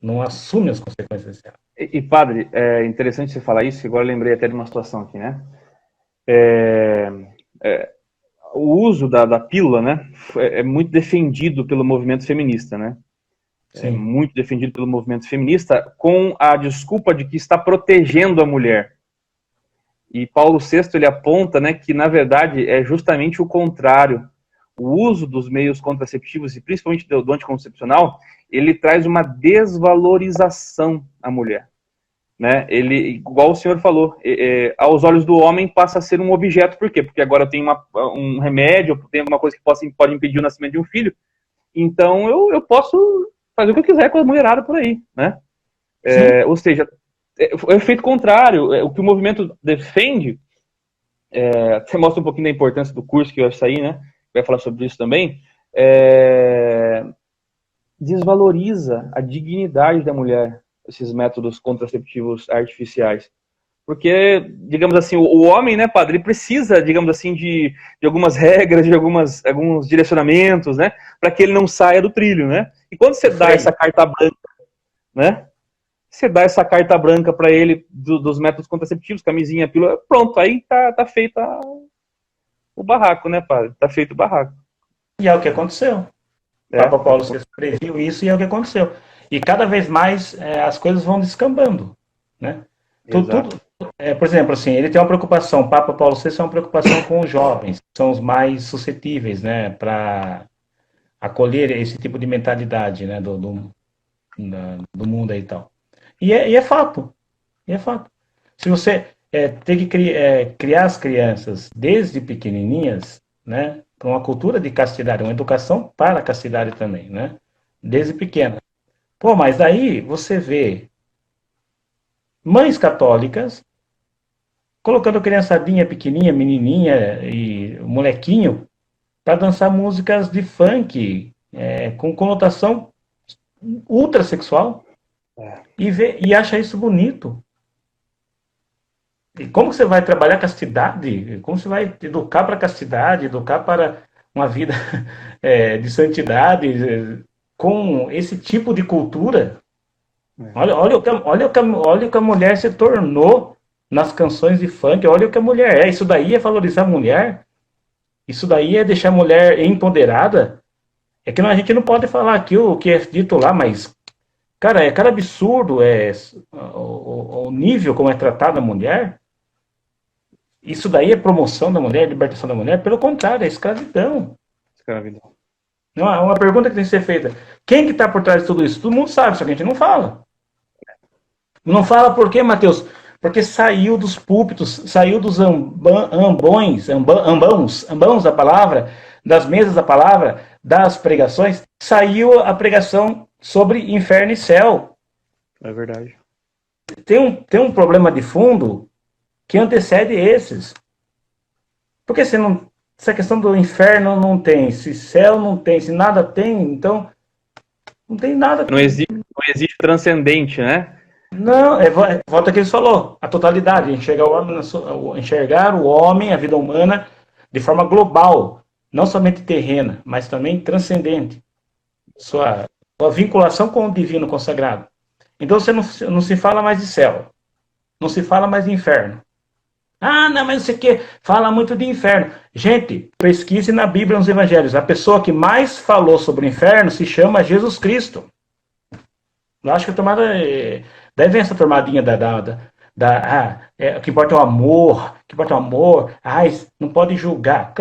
[SPEAKER 4] Não assume as consequências desse ato.
[SPEAKER 3] E padre, é interessante você falar isso, agora eu lembrei até de uma situação aqui, né? O uso da pílula, né, é muito defendido pelo movimento feminista, né? Sim. É muito defendido pelo movimento feminista com a desculpa de que está protegendo a mulher. E Paulo VI, ele aponta, né, que na verdade é justamente o contrário. O uso dos meios contraceptivos, e principalmente do anticoncepcional, ele traz uma desvalorização à mulher. Né? Ele, igual o senhor falou, aos olhos do homem passa a ser um objeto. Por quê? Porque agora tem um remédio, tem alguma coisa que pode impedir o nascimento de um filho. Então eu posso fazer o que eu quiser com a mulherada por aí. Né? Ou seja, o efeito contrário. O que o movimento defende, até mostra um pouquinho da importância do curso que vai sair, né? Vai falar sobre isso também, desvaloriza a dignidade da mulher, esses métodos contraceptivos artificiais. Porque, digamos assim, o homem, né, padre, ele precisa, digamos assim, de algumas regras, de alguns direcionamentos, né, para que ele não saia do trilho, né? E quando você dá essa carta branca, né, você dá essa carta branca para ele dos métodos contraceptivos, camisinha, pílula, pronto, aí tá feita o barraco, né, padre? Tá feito o barraco.
[SPEAKER 4] E é o que aconteceu. O Papa Paulo VI previu isso e é o que aconteceu. E cada vez mais as coisas vão descambando, né? Por exemplo, assim, ele tem uma preocupação, o Papa Paulo VI tem uma preocupação com os jovens, que são os mais suscetíveis, né, para acolher esse tipo de mentalidade, né, do mundo aí e tal. E é fato. E é fato. Se você tem que criar as crianças desde pequenininhas, né, para uma cultura de castidade, uma educação para a castidade também, né, desde pequena. Pô, mas daí você vê mães católicas colocando criançadinha pequenininha, menininha e molequinho para dançar músicas de funk com conotação ultrasexual e acha isso bonito. E como você vai trabalhar castidade? Como você vai educar para a castidade, educar para uma vida de santidade com esse tipo de cultura? Olha o que a mulher se tornou nas canções de funk. Olha o que a mulher é. Isso daí é valorizar a mulher? Isso daí é deixar a mulher empoderada? É que a gente não pode falar aqui o que é dito lá, mas, cara, é cara absurdo o nível como é tratada a mulher. Isso daí é promoção da mulher, libertação da mulher? Pelo contrário, é escravidão. Não, é uma pergunta que tem que ser feita. Quem que está por trás de tudo isso? Todo mundo sabe, só que a gente não fala. Não fala por quê, Mateus? Porque saiu dos púlpitos, saiu dos ambões da palavra, das mesas da palavra, das pregações, saiu a pregação sobre inferno e céu.
[SPEAKER 3] É verdade.
[SPEAKER 4] Tem um problema de fundo que antecede esses. Porque se a questão do inferno não tem, se céu não tem, se nada tem, então não tem nada.
[SPEAKER 5] Não existe transcendente, né?
[SPEAKER 4] Não, volta ao que ele falou, a totalidade, enxergar o homem, a vida humana, de forma global, não somente terrena, mas também transcendente. Sua vinculação com o divino consagrado. Então você não se fala mais de céu, não se fala mais de inferno. Ah, não, mas você que fala muito de inferno. Gente, pesquise na Bíblia, nos Evangelhos. A pessoa que mais falou sobre o inferno se chama Jesus Cristo. Eu acho que a tomada... Daí vem essa tomadinha o que importa é o amor, não pode julgar.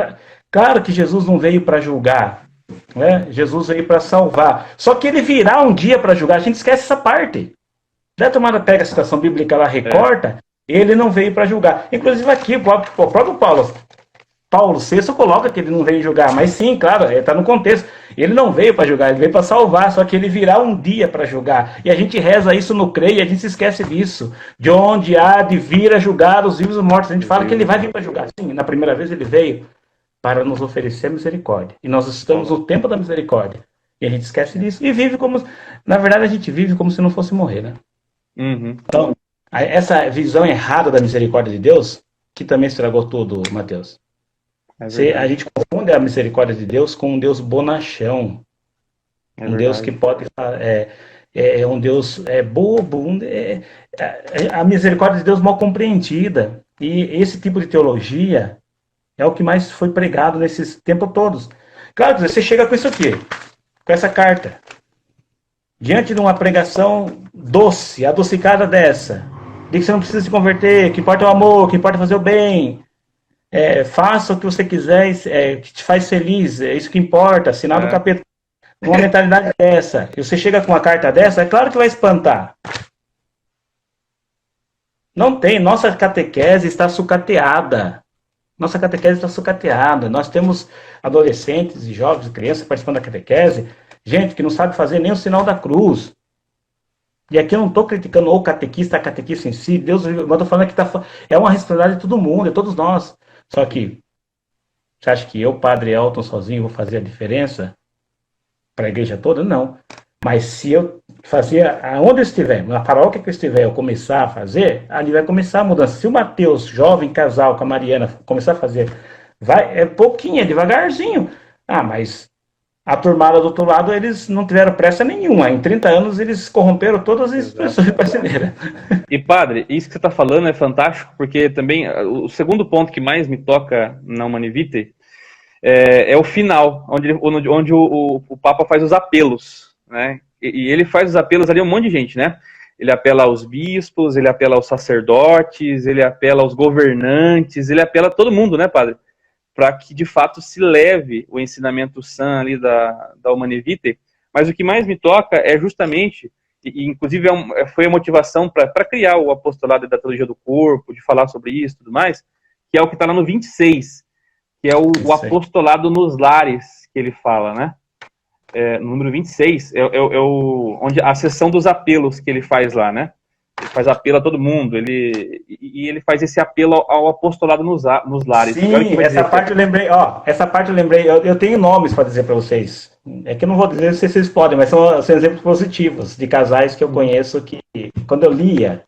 [SPEAKER 4] Claro que Jesus não veio para julgar, né? Jesus veio para salvar. Só que ele virá um dia para julgar, a gente esquece essa parte. Daí a tomada pega a citação bíblica lá, recorta, ele não veio para julgar. Inclusive aqui, o próprio Paulo VI coloca que ele não veio julgar, mas sim, claro, está no contexto. Ele não veio para julgar, ele veio para salvar, só que ele virá um dia para julgar. E a gente reza isso no CREI e a gente se esquece disso. De onde há de vir a julgar os vivos e os mortos. A gente fala que ele vai vir para julgar. Sim, na primeira vez ele veio para nos oferecer misericórdia. E nós estamos no tempo da misericórdia. E a gente esquece disso. E vive como... Na verdade, a gente vive como se não fosse morrer, né?
[SPEAKER 5] Uhum.
[SPEAKER 4] Então, essa visão errada da misericórdia de Deus, que também estragou tudo, Mateus. A gente confunde a misericórdia de Deus com um Deus bonachão. Um Deus que pode... um Deus bobo. A misericórdia de Deus mal compreendida. E esse tipo de teologia é o que mais foi pregado nesses tempos todos. Claro, você chega com isso aqui, com essa carta, diante de uma pregação doce, adocicada dessa, de que você não precisa se converter, que importa o amor, que importa fazer o bem... faça o que você quiser, que te faz feliz, é isso que importa, sinal do capeta. Uma mentalidade dessa, e você chega com uma carta dessa, é claro que vai espantar. Não tem, nossa catequese está sucateada. Nós temos adolescentes e jovens, crianças participando da catequese, gente que não sabe fazer nem o sinal da cruz. E aqui eu não estou criticando o catequista, a catequista em si, Deus, mas estou falando que é uma responsabilidade de todo mundo, de todos nós. Só que, você acha que eu, Padre Elton, sozinho, vou fazer a diferença para a igreja toda? Não. Mas se eu fazer, aonde eu estiver, na paróquia que eu estiver, eu começar a fazer, ali vai começar a mudança. Se o Mateus, jovem casal com a Mariana, começar a fazer, é pouquinho, é devagarzinho. Mas a turmada do outro lado, eles não tiveram pressa nenhuma. Em 30 anos, eles corromperam todas as expressões brasileiras.
[SPEAKER 5] E, padre, isso que você está falando é fantástico, porque também o segundo ponto que mais me toca na Humanae Vitae é o final, onde o Papa faz os apelos, né? E ele faz os apelos ali a um monte de gente, né? Ele apela aos bispos, ele apela aos sacerdotes, ele apela aos governantes, ele apela a todo mundo, né, padre? Para que, de fato, se leve o ensinamento sã ali da Humanae Vitae. Mas o que mais me toca é justamente, e inclusive foi a motivação para criar o apostolado da teologia do corpo, de falar sobre isso e tudo mais, que é o que está lá no 26, que é o apostolado nos lares, que ele fala, né? No número 26, onde a seção dos apelos que ele faz lá, né? faz apelo a todo mundo, ele faz esse apelo ao apostolado nos lares.
[SPEAKER 4] Sim, essa parte eu lembrei, eu tenho nomes para dizer para vocês. É que eu não vou dizer se vocês podem, mas são exemplos positivos de casais que eu conheço que, quando eu lia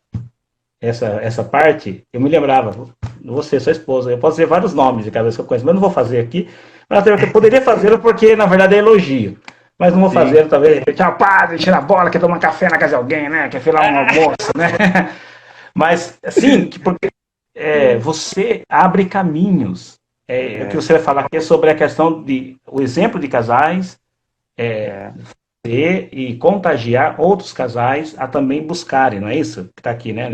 [SPEAKER 4] essa parte, eu me lembrava, você, sua esposa, eu posso dizer vários nomes de casais que eu conheço, mas eu não vou fazer aqui, mas eu poderia fazê-lo porque, na verdade, é elogio. Mas não vou fazer, talvez, padre, tira a bola, quer tomar café na casa de alguém, né? Quer filar um almoço, né? Mas, assim, porque você abre caminhos. O que você vai falar aqui é sobre a questão o exemplo de casais, e contagiar outros casais a também buscarem, não é isso? Que está aqui, né?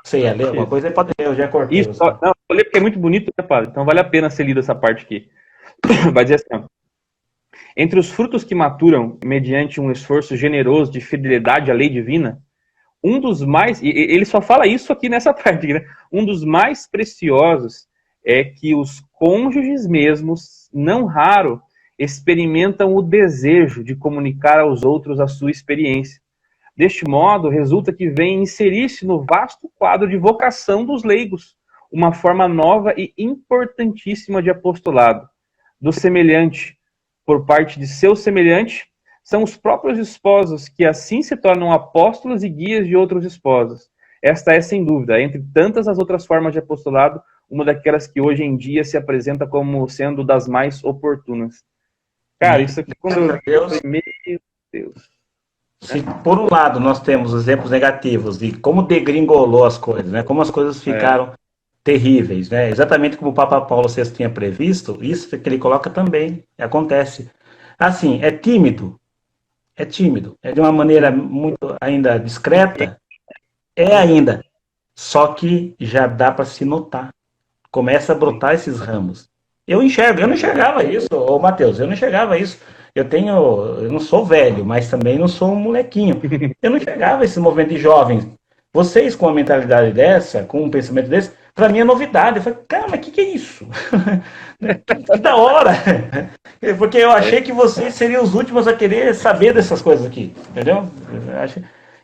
[SPEAKER 4] Você ia ler alguma coisa? Pode ler, eu já cortei.
[SPEAKER 5] Isso, não, eu ler porque é muito bonito, né, padre? Então vale a pena ser lido essa parte aqui. Vai dizer assim, ó. Entre os frutos que maturam mediante um esforço generoso de fidelidade à lei divina, um dos mais, e ele só fala isso aqui nessa parte, né? Um dos mais preciosos é que os cônjuges mesmos, não raro, experimentam o desejo de comunicar aos outros a sua experiência. Deste modo, resulta que vem inserir-se no vasto quadro de vocação dos leigos, uma forma nova e importantíssima de apostolado. Do semelhante, por parte de seu semelhante, são os próprios esposos que assim se tornam apóstolos e guias de outros esposos. Esta é, sem dúvida, entre tantas as outras formas de apostolado, uma daquelas que hoje em dia se apresenta como sendo das mais oportunas. Cara, isso aqui quando eu vi, meu Deus.
[SPEAKER 4] Se por um lado nós temos exemplos negativos de como degringolou as coisas, né? Como as coisas ficaram terríveis, né? Exatamente como o Papa Paulo VI tinha previsto, isso que ele coloca também acontece. Assim, é tímido, é de uma maneira muito ainda discreta, ainda, só que já dá para se notar, começa a brotar esses ramos. Eu não enxergava isso, ô Matheus, eu não enxergava isso. Eu não sou velho, mas também não sou um molequinho. Eu não enxergava esse movimento de jovens. Vocês com uma mentalidade dessa, com um pensamento desse, para mim é novidade. Eu falei, cara, mas o que é isso? que da hora! Porque eu achei que vocês seriam os últimos a querer saber dessas coisas aqui, entendeu?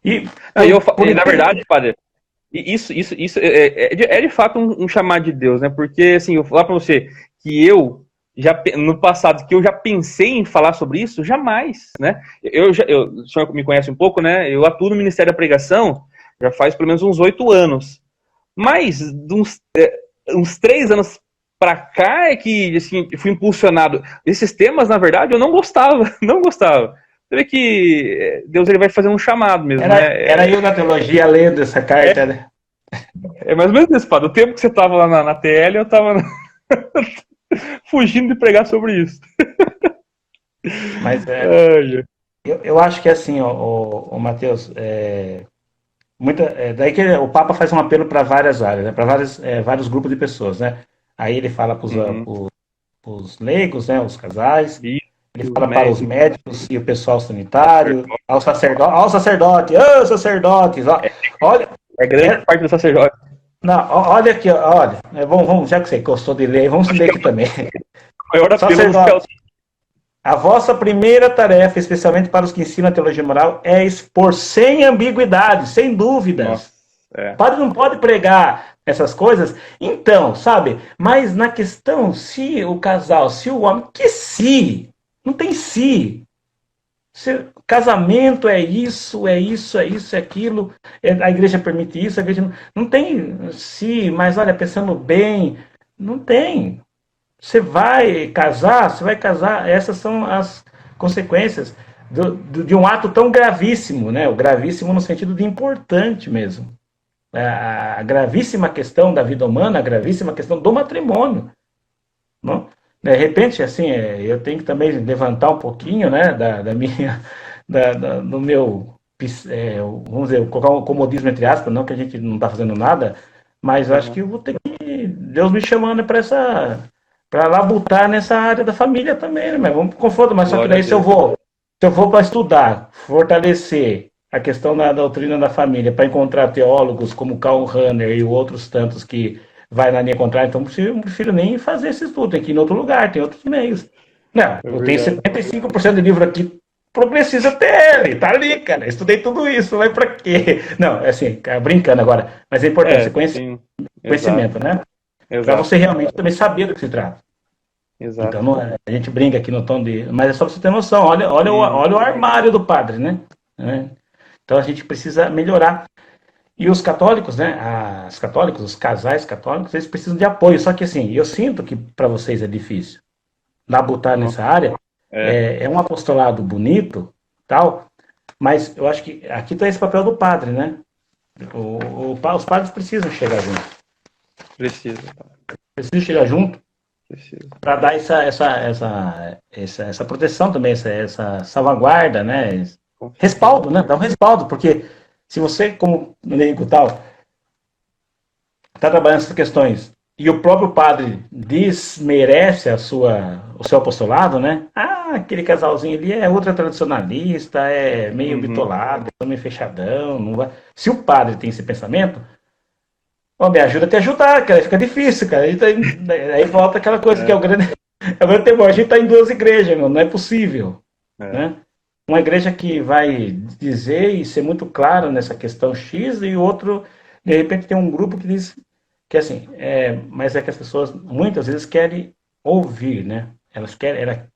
[SPEAKER 5] Na verdade, padre, isso é de fato um chamado de Deus, né? Porque, assim, eu vou falar para você que no passado, que eu já pensei em falar sobre isso, jamais, né? O senhor me conhece um pouco, né? Eu atuo no Ministério da Pregação já faz pelo menos uns 8 anos. Mas, uns 3 anos para cá é que, assim, fui impulsionado. Esses temas, na verdade, eu não gostava. Você vê que Deus ele vai fazer um chamado mesmo, né?
[SPEAKER 4] Era eu na teologia lendo essa carta, né?
[SPEAKER 5] É mais ou menos isso, padre. O tempo que você estava lá na TL, eu estava fugindo de pregar sobre isso.
[SPEAKER 4] Mas eu acho que assim, o Matheus, daí que o Papa faz um apelo para várias áreas, né, para vários grupos de pessoas, né? Aí ele fala para os leigos, né, os casais, ele fala para os médicos e o pessoal sanitário, aos sacerdotes, olha,
[SPEAKER 5] é grande parte do sacerdote.
[SPEAKER 4] Não, olha aqui, olha, vamos, já que você gostou de ler, vamos ler aqui também. Sacerdote, a vossa primeira tarefa, especialmente para os que ensinam a teologia moral, é expor sem ambiguidade, sem dúvidas. O padre não pode pregar essas coisas. Então, sabe, mas na questão, se o casal, se o homem, não tem se. Casamento é isso, é aquilo, a igreja permite isso, a igreja não tem se, mas olha, pensando bem, não tem. Você vai casar, essas são as consequências de um ato tão gravíssimo, né? O gravíssimo no sentido de importante mesmo. A gravíssima questão da vida humana, a gravíssima questão do matrimônio. Não? De repente, assim, eu tenho que também levantar um pouquinho, né, do meu, vamos dizer, colocar um comodismo entre aspas, não que a gente não está fazendo nada, mas eu acho que eu vou ter que, Deus me chamando para labutar nessa área da família também, né? Mas vamos pro confronto, mas só que daí se eu vou para estudar, fortalecer a questão da doutrina da família, para encontrar teólogos como Karl Rahner e outros tantos que vai na linha contrária, então eu não prefiro nem fazer esse estudo, tem que ir em outro lugar, tem outros meios. Não, eu tenho 75% de livro aqui
[SPEAKER 6] Progressista TL, tá ali, cara. Estudei tudo isso, vai pra quê? Não, é assim, brincando agora, mas é importante,
[SPEAKER 5] Sim.
[SPEAKER 6] conhecimento, né? Pra
[SPEAKER 5] Exato.
[SPEAKER 6] você realmente também saber do que se trata.
[SPEAKER 5] Exato.
[SPEAKER 6] Então, não a gente brinca aqui no tom de. Mas é só pra você ter noção. Olha o armário do padre, né? Então a gente precisa melhorar. E os católicos, né? Os casais católicos, eles precisam de apoio. Só que assim, eu sinto que para vocês é difícil labutar nessa área. É um apostolado bonito, tal, mas eu acho que aqui está esse papel do padre, né? Os padres precisam chegar junto. Precisam chegar junto para dar essa proteção também, essa salvaguarda, né? Respaldo, né? Dá um respaldo, porque se você, como leigo tal, está trabalhando essas questões e o próprio padre desmerece o seu apostolado, né? Aquele casalzinho ali é ultra tradicionalista, é meio bitolado, é meio fechadão, não vai. Se o padre tem esse pensamento, me ajuda a te ajudar, cara, fica difícil, cara. Aí volta aquela coisa que é o grande temor. A gente está em duas igrejas, não é possível, né? Uma igreja que vai dizer e ser muito claro nessa questão X, e outro, de repente, tem um grupo que diz que assim, mas é que as pessoas muitas vezes querem ouvir, né? Elas querem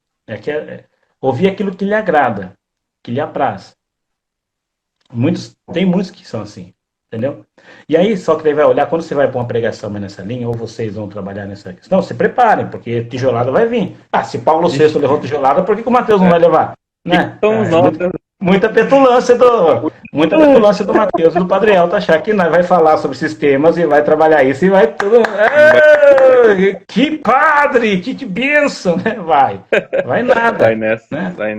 [SPEAKER 6] ouvir aquilo que lhe agrada, que lhe apraz. Tem muitos que são assim, entendeu? E aí, só que daí vai olhar, quando você vai para uma pregação nessa linha, ou vocês vão trabalhar nessa questão, se preparem, porque tijolada vai vir. Se Paulo VI levou tijolada, por que o Mateus não vai levar? Né? Muita petulância do Mateus e do Padre Elton achar que nós vai falar sobre esses temas e vai trabalhar isso e vai tudo. Que padre, que bênção, né? Vai nada.
[SPEAKER 5] Vai nessa,
[SPEAKER 6] né?
[SPEAKER 5] Vai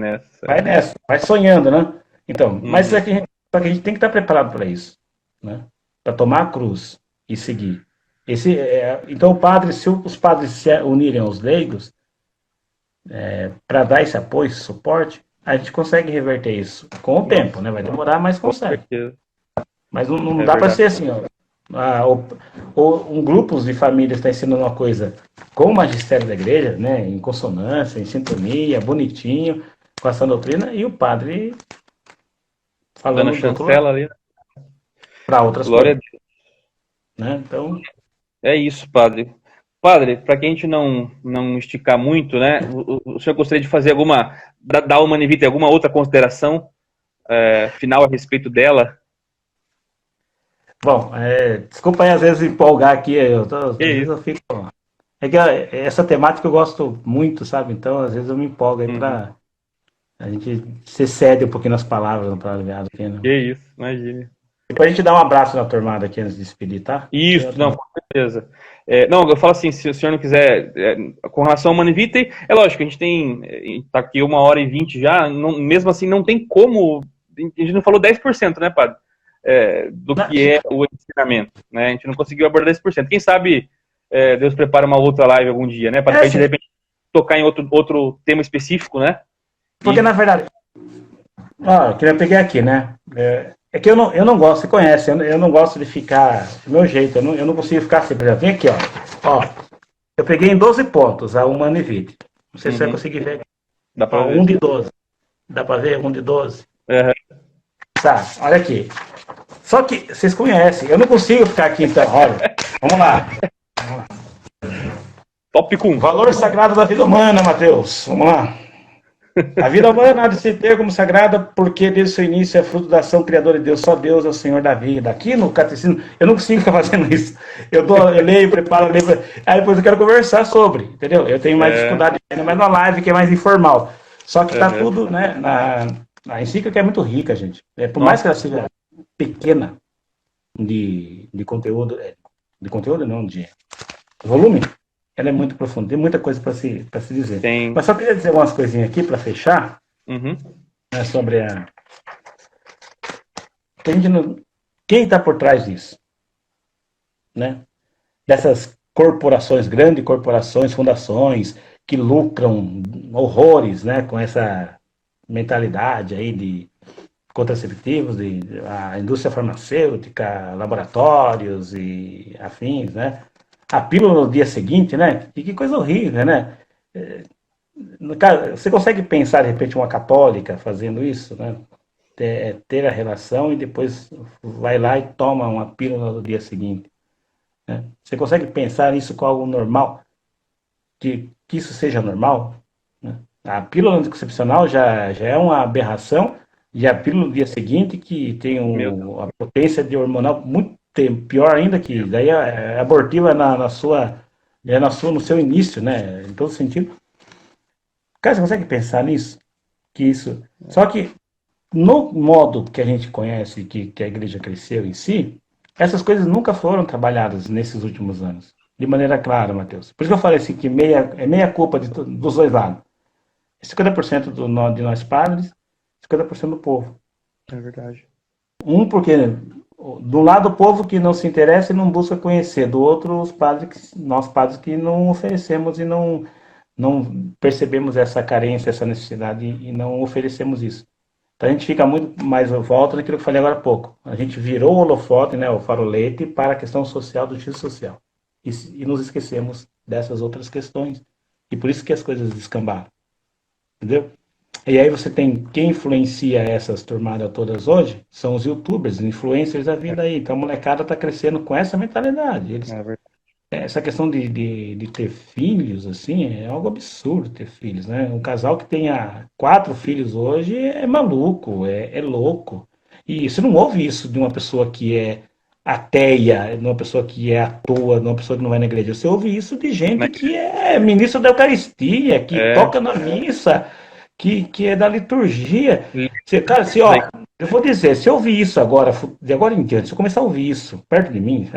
[SPEAKER 5] nessa.
[SPEAKER 6] Vai sonhando, né? Então, mas só que a gente tem que estar preparado para isso, né? Para tomar a cruz e seguir. Então, se os padres se unirem aos leigos, para dar esse apoio, esse suporte, a gente consegue reverter isso com o tempo, né? Vai demorar, mas consegue. Mas não dá para ser assim, um grupo de famílias está ensinando uma coisa com o magistério da igreja, né? Em consonância, em sintonia, bonitinho, com essa doutrina, e o padre falando
[SPEAKER 5] chancela ali
[SPEAKER 6] para outras
[SPEAKER 5] Glória
[SPEAKER 6] coisas. A Deus. Né? Então,
[SPEAKER 5] é isso, padre. Padre, para que a gente não esticar muito, né? O senhor gostaria de fazer dar uma Manevita alguma outra consideração final a respeito dela?
[SPEAKER 6] Bom, desculpa aí às vezes empolgar aqui, às vezes eu fico. É que essa temática eu gosto muito, sabe? Então às vezes eu me empolgo aí para a gente se cede um pouquinho nas palavras, não para aliviar aqui, né?
[SPEAKER 5] Que isso, imagine.
[SPEAKER 6] Depois a gente dá um abraço na turmada aqui antes de despedir, tá?
[SPEAKER 5] Isso, com certeza. Não, eu falo assim, se o senhor não quiser, com relação ao Manevitae, é lógico, a gente tá aqui 1h20 já, mesmo assim não tem como, a gente não falou 10%, né, padre? Do que é o ensinamento, né? A gente não conseguiu abordar 10%. Quem sabe Deus prepara uma outra live algum dia, né? Para a gente, de repente, tocar em outro tema específico, né?
[SPEAKER 6] Porque, na verdade, que eu peguei aqui, né? É que eu não gosto, você conhece, eu não gosto de ficar do meu jeito, eu não consigo ficar assim, por exemplo, vem aqui, ó, eu peguei em 12 pontos a Manevitae, não sei se você vai conseguir ver.
[SPEAKER 5] Dá para ver.
[SPEAKER 6] 1 de 12, dá para ver? 1 de 12. Tá, olha aqui, só que vocês conhecem, eu não consigo ficar aqui então, olha, vamos lá.
[SPEAKER 5] Tópico 1.
[SPEAKER 6] Valor sagrado da vida humana, Mateus, vamos lá. A vida humana há de se ter como sagrada porque desde o seu início é fruto da ação criadora de Deus. Só Deus é o Senhor da vida. Aqui no catecismo, eu não consigo ficar fazendo isso. Eu leio, preparo, aí depois eu quero conversar sobre, entendeu? Eu tenho mais dificuldade, ainda mais na live, que é mais informal. Só que tá tudo, né, a encíclica é muito rica, gente. Por mais que ela seja pequena de conteúdo, de volume, ela é muito profunda, tem muita coisa para se dizer. Mas só queria dizer umas coisinhas aqui para fechar, né, sobre quem está por trás disso, né? Dessas corporações, grandes corporações, fundações que lucram horrores, né, com essa mentalidade aí de contraceptivos, a indústria farmacêutica, laboratórios e afins, né? A pílula no dia seguinte, né? E que coisa horrível, né? Cara, você consegue pensar, de repente, uma católica fazendo isso, né? Ter a relação e depois vai lá e toma uma pílula no dia seguinte, né? Você consegue pensar nisso com algo normal? Que isso seja normal, né? A pílula anticoncepcional já é uma aberração, e a pílula no dia seguinte, que tem a potência de hormonal muito pior ainda, que daí é abortiva no seu início, né? Em todo sentido. Cara, você consegue pensar nisso? Que isso. Só que no modo que a gente conhece, que a igreja cresceu em si, essas coisas nunca foram trabalhadas nesses últimos anos. De maneira clara, Mateus. Por isso que eu falei assim, que é meia culpa dos dois lados. 50% de nós padres, 50% do povo.
[SPEAKER 5] É verdade.
[SPEAKER 6] Porque do lado o povo que não se interessa e não busca conhecer, do outro nós padres que não oferecemos e não percebemos essa carência, essa necessidade e não oferecemos isso. Então a gente fica muito mais volta naquilo que eu falei agora há pouco. A gente virou o holofote, né, o farolete, para a questão social do justiça social. E nos esquecemos dessas outras questões. E por isso que as coisas descambaram. Entendeu? E aí você tem quem influencia essas turmadas todas hoje, são os youtubers, influencers da vida aí. Então a molecada está crescendo com essa mentalidade. Essa questão de ter filhos, assim, é algo absurdo ter filhos, né? Um casal que tenha 4 filhos hoje é maluco, é louco. E você não ouve isso de uma pessoa que é ateia, de uma pessoa que é à toa, de uma pessoa que não vai na igreja. Você ouve isso de gente que é ministro da Eucaristia, que toca na missa, que é da liturgia. Cara, assim, ó, eu vou dizer, se eu ouvir isso agora, de agora em diante, se eu começar a ouvir isso perto de mim,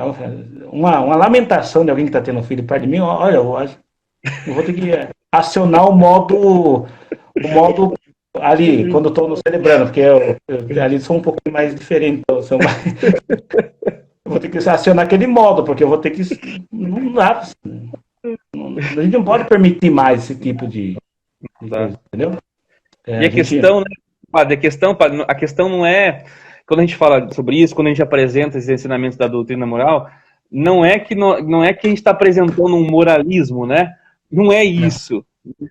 [SPEAKER 6] uma lamentação de alguém que está tendo um filho perto de mim, olha, eu vou ter que acionar o modo ali, quando eu estou celebrando, porque eu ali sou um pouquinho mais diferente, então, eu vou ter que acionar aquele modo, porque eu vou ter que... Não dá, a gente não pode permitir mais esse tipo de coisa, entendeu?
[SPEAKER 5] E a questão, né, padre, a questão não é, quando a gente fala sobre isso, quando a gente apresenta esses ensinamentos da doutrina moral, não é que a gente está apresentando um moralismo, né? Não é isso.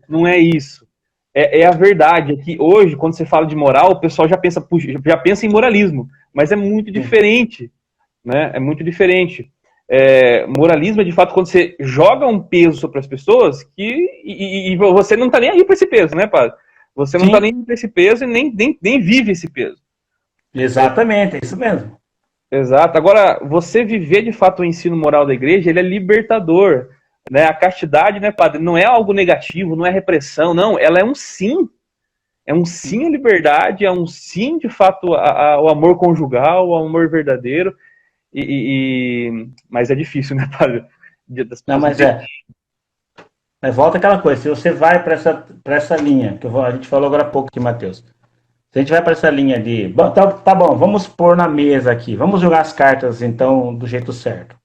[SPEAKER 5] Não é isso. É a verdade. É que hoje, quando você fala de moral, o pessoal já pensa em moralismo, mas é muito diferente, né? É muito diferente. Moralismo é de fato quando você joga um peso sobre as pessoas e você não está nem aí para esse peso, né, padre? Você não está nem aí para esse peso e nem vive esse peso.
[SPEAKER 6] Exatamente, é isso mesmo.
[SPEAKER 5] Exato. Agora, você viver de fato o ensino moral da igreja, ele é libertador, né? A castidade, né, padre, não é algo negativo, não é repressão, não. Ela é um sim. É um sim à liberdade, é um sim, de fato, ao amor conjugal, ao amor verdadeiro. Mas é difícil, né, padre?
[SPEAKER 6] Não, mas Mas volta aquela coisa, se você vai para essa linha, que a gente falou agora há pouco aqui, Mateus. Se a gente vai para essa linha de... Tá bom, vamos pôr na mesa aqui. Vamos jogar as cartas, então, do jeito certo.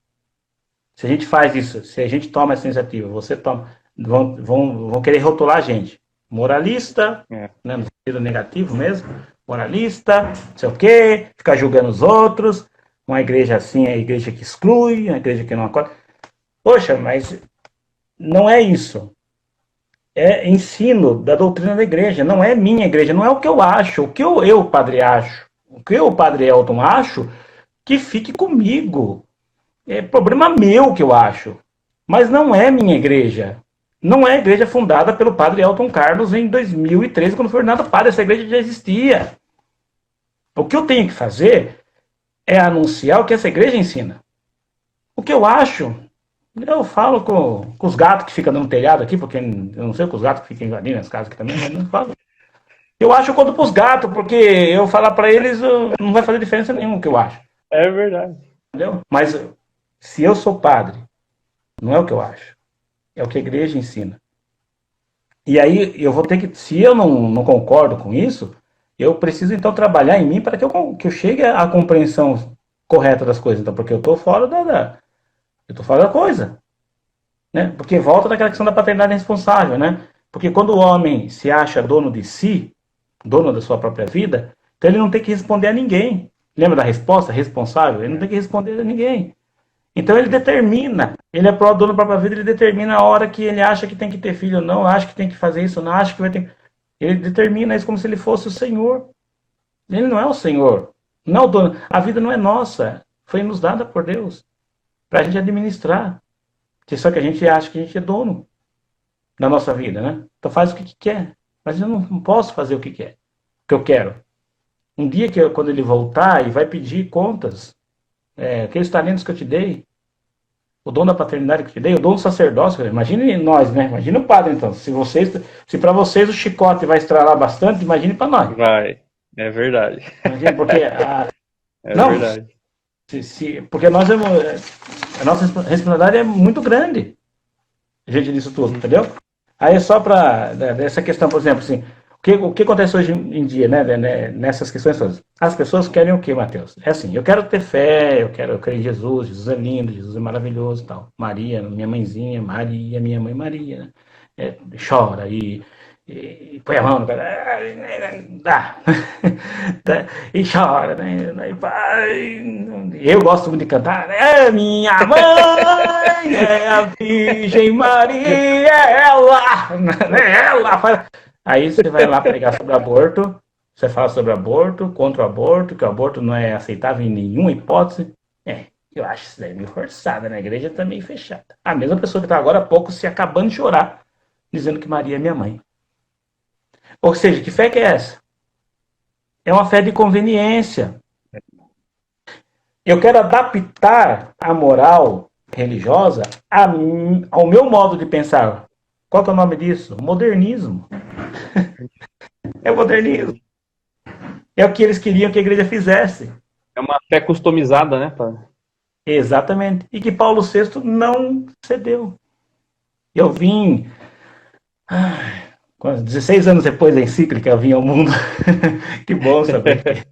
[SPEAKER 6] Se a gente faz isso, se a gente toma essa iniciativa, você toma... Vão querer rotular a gente. Moralista, né, no sentido negativo mesmo. Moralista, não sei o quê, ficar julgando os outros. Uma igreja assim é a igreja que exclui, a igreja que não acolhe. Poxa, mas não é isso. É ensino da doutrina da igreja, não é minha igreja, não é o que eu acho, o que eu padre, acho, o que eu, padre Elton, acho, que fique comigo. É problema meu que eu acho, mas não é minha igreja. Não é a igreja fundada pelo padre Elton Carlos em 2013, quando foi ordenado padre, essa igreja já existia. O que eu tenho que fazer é anunciar o que essa igreja ensina. O que eu acho... Eu falo com os gatos que ficam no telhado aqui, porque eu não sei com os gatos que ficam invadindo as casas aqui também, mas não falo. Eu acho eu conto pros gatos, porque eu falar para eles não vai fazer diferença nenhuma o que eu acho.
[SPEAKER 5] É verdade.
[SPEAKER 6] Entendeu? Mas se eu sou padre, não é o que eu acho. É o que a igreja ensina. E aí eu vou ter que, se eu não concordo com isso, eu preciso então trabalhar em mim para que eu chegue à compreensão correta das coisas. Então, porque eu estou fora da coisa, né? Porque volta naquela questão da paternidade responsável, né? Porque quando o homem se acha dono de si, dono da sua própria vida, então ele não tem que responder a ninguém. Lembra da resposta? Responsável? Ele não tem que responder a ninguém. Então ele determina, ele é dono da própria vida, ele determina a hora que ele acha que tem que ter filho ou não, acha que tem que fazer isso, não acha que vai ter. Ele determina isso como se ele fosse o Senhor. Ele não é o Senhor. Não é o dono. A vida não é nossa. Foi nos dada por Deus. Para a gente administrar. Só que a gente acha que a gente é dono da nossa vida, né? Então faz o que quer. Mas eu não posso fazer o que quer. O que eu quero. Um dia quando ele voltar e vai pedir contas, aqueles talentos que eu te dei, o dom da paternidade que eu te dei, o dom do sacerdócio, imagine nós, né? Imagine o padre, então. Se para vocês o chicote vai estralar bastante, imagine para nós.
[SPEAKER 5] Vai. É verdade.
[SPEAKER 6] Imagine, porque
[SPEAKER 5] verdade.
[SPEAKER 6] Porque a nossa responsabilidade é muito grande, gente, disso tudo, entendeu? Aí é só para essa questão, por exemplo, assim, o que acontece hoje em dia, né, nessas questões todas? As pessoas querem o quê, Mateus? É assim, eu quero ter fé, eu creio em Jesus, Jesus é lindo, Jesus é maravilhoso, tal. Maria, minha mãezinha, Maria, minha mãe Maria, né? Chora e põe a mão no cara, e chora, né? Eu gosto muito de cantar, é minha mãe, é a Virgem Maria, ela faz. Aí você vai lá pregar sobre aborto, você fala sobre aborto, contra o aborto, que o aborto não é aceitável em nenhuma hipótese. Eu acho isso daí meio forçado, né? A igreja tá meio fechada. A mesma pessoa que está agora há pouco se acabando de chorar, dizendo que Maria é minha mãe. Ou seja, que fé que é essa? É uma fé de conveniência. Eu quero adaptar a moral religiosa ao meu modo de pensar. Qual que é o nome disso? Modernismo. É o modernismo. É o que eles queriam que a igreja fizesse.
[SPEAKER 5] É uma fé customizada, né, padre?
[SPEAKER 6] Exatamente. E que Paulo VI não cedeu. Eu vim... 16 anos depois da encíclica, eu vim ao mundo. Que bom saber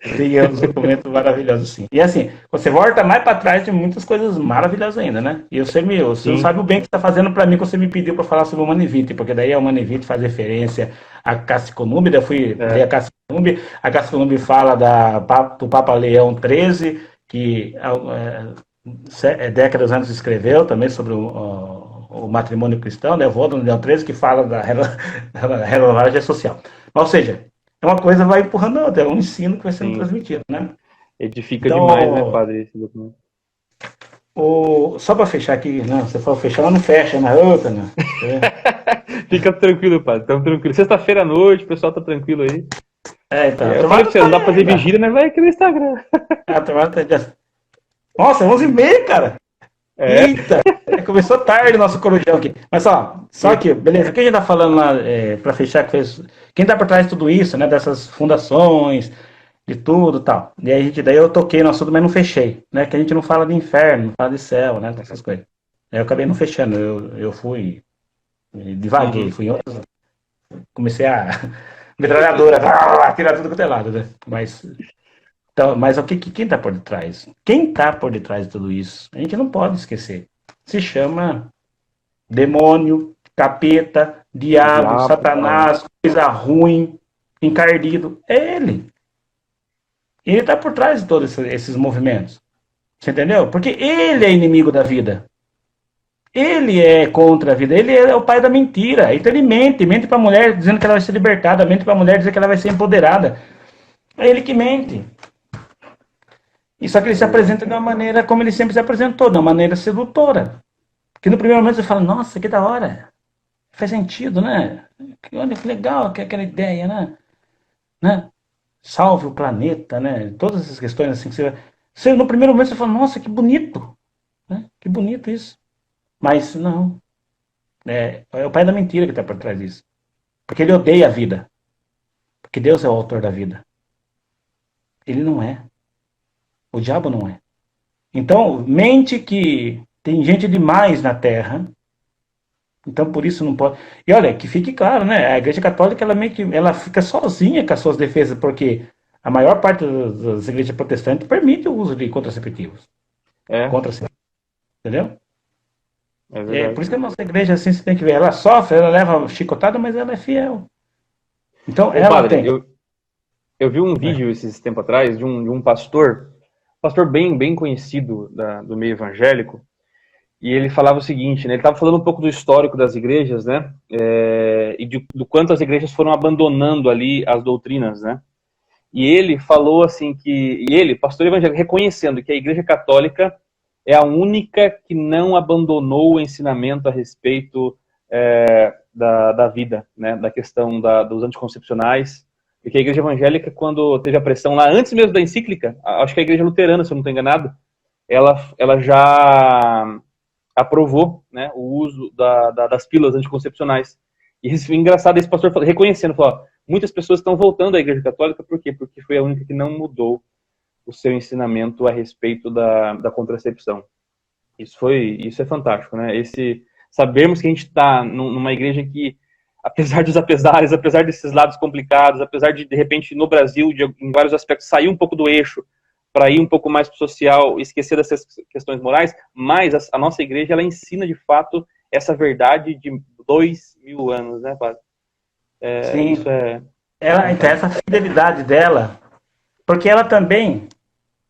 [SPEAKER 6] que tem uns documentos maravilhosos, sim. E assim, você volta mais para trás, tem muitas coisas maravilhosas ainda, né? E você não sabe o bem que está fazendo para mim quando você me pediu para falar sobre o Manevite, porque daí a Manevite faz referência a Cássio Núbio, eu fui ler a Cássio Núbio. A Cássio Núbio fala do Papa Leão XIII, que décadas antes escreveu também sobre o matrimônio cristão, né? O vô do Leão XIII, que fala da renovagem social. Ou seja, uma coisa vai empurrando a outra, é um ensino que vai sendo transmitido, né?
[SPEAKER 5] Edifica demais, né, padre, esse documento.
[SPEAKER 6] Só para fechar aqui, não, você falou fechar, ela não fecha na outra, né?
[SPEAKER 5] Fica tranquilo, padre, estamos tranquilo. Sexta-feira à noite, o pessoal tá tranquilo aí.
[SPEAKER 6] Então.
[SPEAKER 5] Eu falei pra você, não dá pra fazer vigília, né? Vai aqui no Instagram.
[SPEAKER 6] Nossa, 11h30, cara! Eita! Começou tarde o nosso corujão aqui. Mas só aqui, beleza. O que a gente tá falando lá, para fechar, quem tá por trás de tudo isso, né? Dessas fundações, de tudo e tal. E aí daí eu toquei no assunto, mas não fechei, né? Que a gente não fala de inferno, não fala de céu, né? Essas coisas. Aí eu acabei não fechando, eu fui devaguei, fui em outros. Comecei a metralhadora, tirar tudo quanto é lado, né? Mas quem está por detrás? Quem está por detrás de tudo isso? A gente não pode esquecer. Se chama demônio, capeta, diabo, Satanás, coisa ruim, encardido. É ele. Ele está por trás de todos esses movimentos. Você entendeu? Porque ele é inimigo da vida. Ele é contra a vida. Ele é o pai da mentira. Então ele mente para a mulher dizendo que ela vai ser libertada, mente para a mulher dizendo que ela vai ser empoderada. É ele que mente. E só que ele se apresenta de uma maneira como ele sempre se apresentou, de uma maneira sedutora. Porque no primeiro momento você fala, nossa, que da hora. Faz sentido, né? Olha que legal aquela ideia, né? Salve o planeta, né? Todas essas questões assim. Você no primeiro momento você fala, nossa, que bonito. Né? Que bonito isso. Mas não. É o pai da mentira que está por trás disso. Porque ele odeia a vida. Porque Deus é o autor da vida. Ele não é. O diabo não é. Então, mente que tem gente demais na Terra. Então, por isso não pode... E olha, que fique claro, né? A Igreja Católica, ela fica sozinha com as suas defesas, porque a maior parte das igrejas protestantes permite o uso de contraceptivos. Entendeu? Por isso que a nossa igreja, assim, você tem que ver, ela sofre, ela leva chicotada, mas ela é fiel. Então, ela
[SPEAKER 5] padre,
[SPEAKER 6] tem...
[SPEAKER 5] Eu vi um vídeo esses tempos atrás de um pastor
[SPEAKER 3] pastor bem conhecido do meio evangélico, e ele falava o seguinte, né? Ele estava falando um pouco do histórico das igrejas, né? E do quanto as igrejas foram abandonando ali as doutrinas, né? E ele falou assim pastor evangélico, reconhecendo que a Igreja Católica é a única que não abandonou o ensinamento a respeito da vida, né? Da questão dos anticoncepcionais. Porque a Igreja Evangélica, quando teve a pressão lá, antes mesmo da encíclica, acho que a Igreja Luterana, se eu não estou enganado, ela já aprovou, né, o uso das pílulas anticoncepcionais. E é engraçado esse pastor reconhecendo, falou, muitas pessoas estão voltando à Igreja Católica, por quê? Porque foi a única que não mudou o seu ensinamento a respeito da contracepção. Isso é fantástico, né? Sabermos que a gente está numa igreja que, apesar dos apesares, apesar desses lados complicados, apesar de repente, no Brasil, em vários aspectos, sair um pouco do eixo para ir um pouco mais para o social, esquecer dessas questões morais, mas a nossa igreja, ela ensina, de fato, essa verdade de 2000 anos, né, padre?
[SPEAKER 6] Sim.
[SPEAKER 3] Isso é...
[SPEAKER 6] Então, essa fidelidade dela, porque ela também,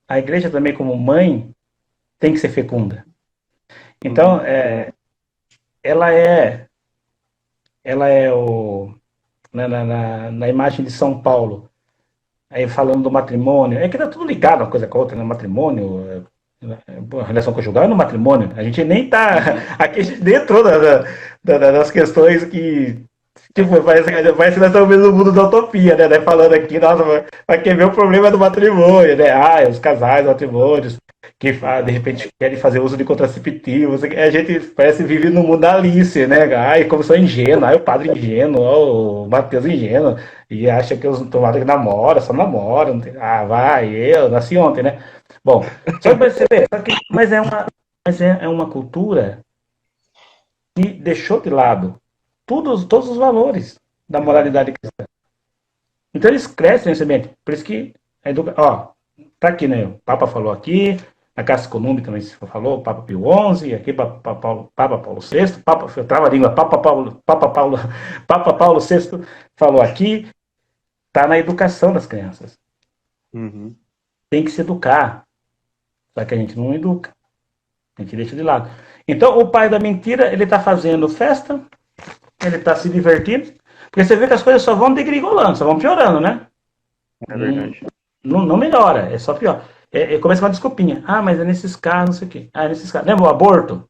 [SPEAKER 6] a igreja também como mãe, tem que ser fecunda. Então, ela é na imagem de São Paulo, aí falando do matrimônio, é que tá tudo ligado uma coisa com a outra, né? Matrimônio, relação conjugal é no matrimônio. A gente nem tá aqui, a gente dentro das questões que tipo, vai ser nós estamos no mundo da utopia, né? Falando aqui, nossa, vai querer ver o problema do matrimônio, né? Os casais, matrimônios, que de repente querem fazer uso de contraceptivos. A gente parece viver no mundo da Alice, né? Ai, como sou ingênuo, o padre ingênuo, o Mateus ingênuo, e acha que os tomados que namoram, só namoram. Eu nasci ontem, né? Bom, só para perceber, mas é uma cultura que deixou de lado todos os valores da moralidade cristã. Então eles crescem nesse ambiente. Por isso que tá aqui, né? O Papa falou aqui, a Cássia Columbi também se falou, Papa Pio XI, aqui Papa Paulo VI, Papa Paulo VI falou aqui, tá na educação das crianças.
[SPEAKER 3] Uhum.
[SPEAKER 6] Tem que se educar. Só que a gente não educa. A gente deixa de lado. Então o pai da mentira, ele tá fazendo festa, ele está se divertindo, porque você vê que as coisas só vão degringolando, só vão piorando, né?
[SPEAKER 3] É verdade.
[SPEAKER 6] Não melhora, é só pior. Começa com uma desculpinha. Mas é nesses casos, não sei o quê. Nesses casos. Lembra o aborto?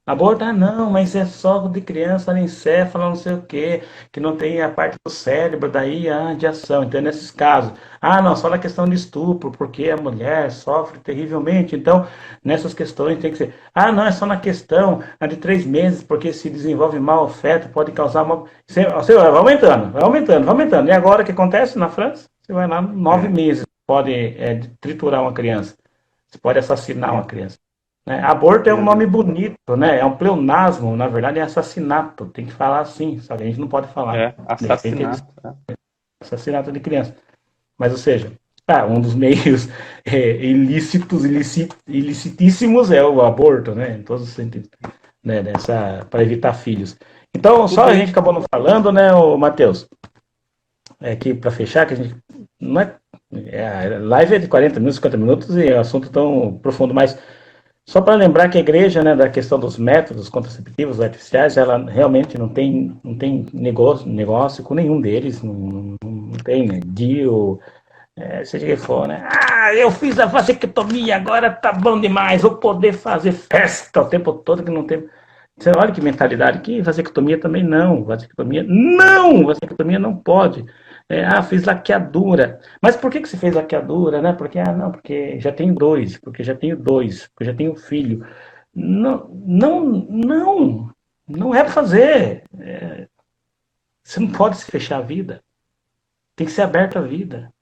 [SPEAKER 6] Aborto, não, mas é só de criança anencefala, não sei o quê, que não tem a parte do cérebro, daí de ação. Então, nesses casos. Não, só na questão de estupro, porque a mulher sofre terrivelmente. Então, nessas questões tem que ser. Não, é só na questão de 3 meses, porque se desenvolve mau afeto, pode causar mal. Você vai aumentando. E agora o que acontece na França? Você vai lá, 9 meses, pode triturar uma criança. Você pode assassinar uma criança. Aborto é um nome bonito, né? É um pleonasmo, na verdade é assassinato. Tem que falar assim, sabe? A gente não pode falar.
[SPEAKER 3] Assassinato.
[SPEAKER 6] Assassinato de criança. Mas, ou seja, um dos meios ilicitíssimos é o aborto, né? Em todos os sentidos, né? Para evitar filhos. Então, só a gente acabou não falando, né, Matheus? Aqui para fechar, que a gente não a live é de 40 minutos, 50 minutos e é um assunto tão profundo, mas só para lembrar que a igreja, né, da questão dos métodos contraceptivos artificiais, ela realmente não tem negócio com nenhum deles, não tem, né, deal, seja que for, né? Eu fiz a vasectomia, agora tá bom demais, vou poder fazer festa o tempo todo que não tem. Você olha que mentalidade, que vasectomia também não, vasectomia não pode. Fiz laqueadura. Mas por que você fez laqueadura, né? Porque já tenho dois, porque já tenho filho. Não é para fazer. Você não pode se fechar a vida. Tem que ser aberto à vida.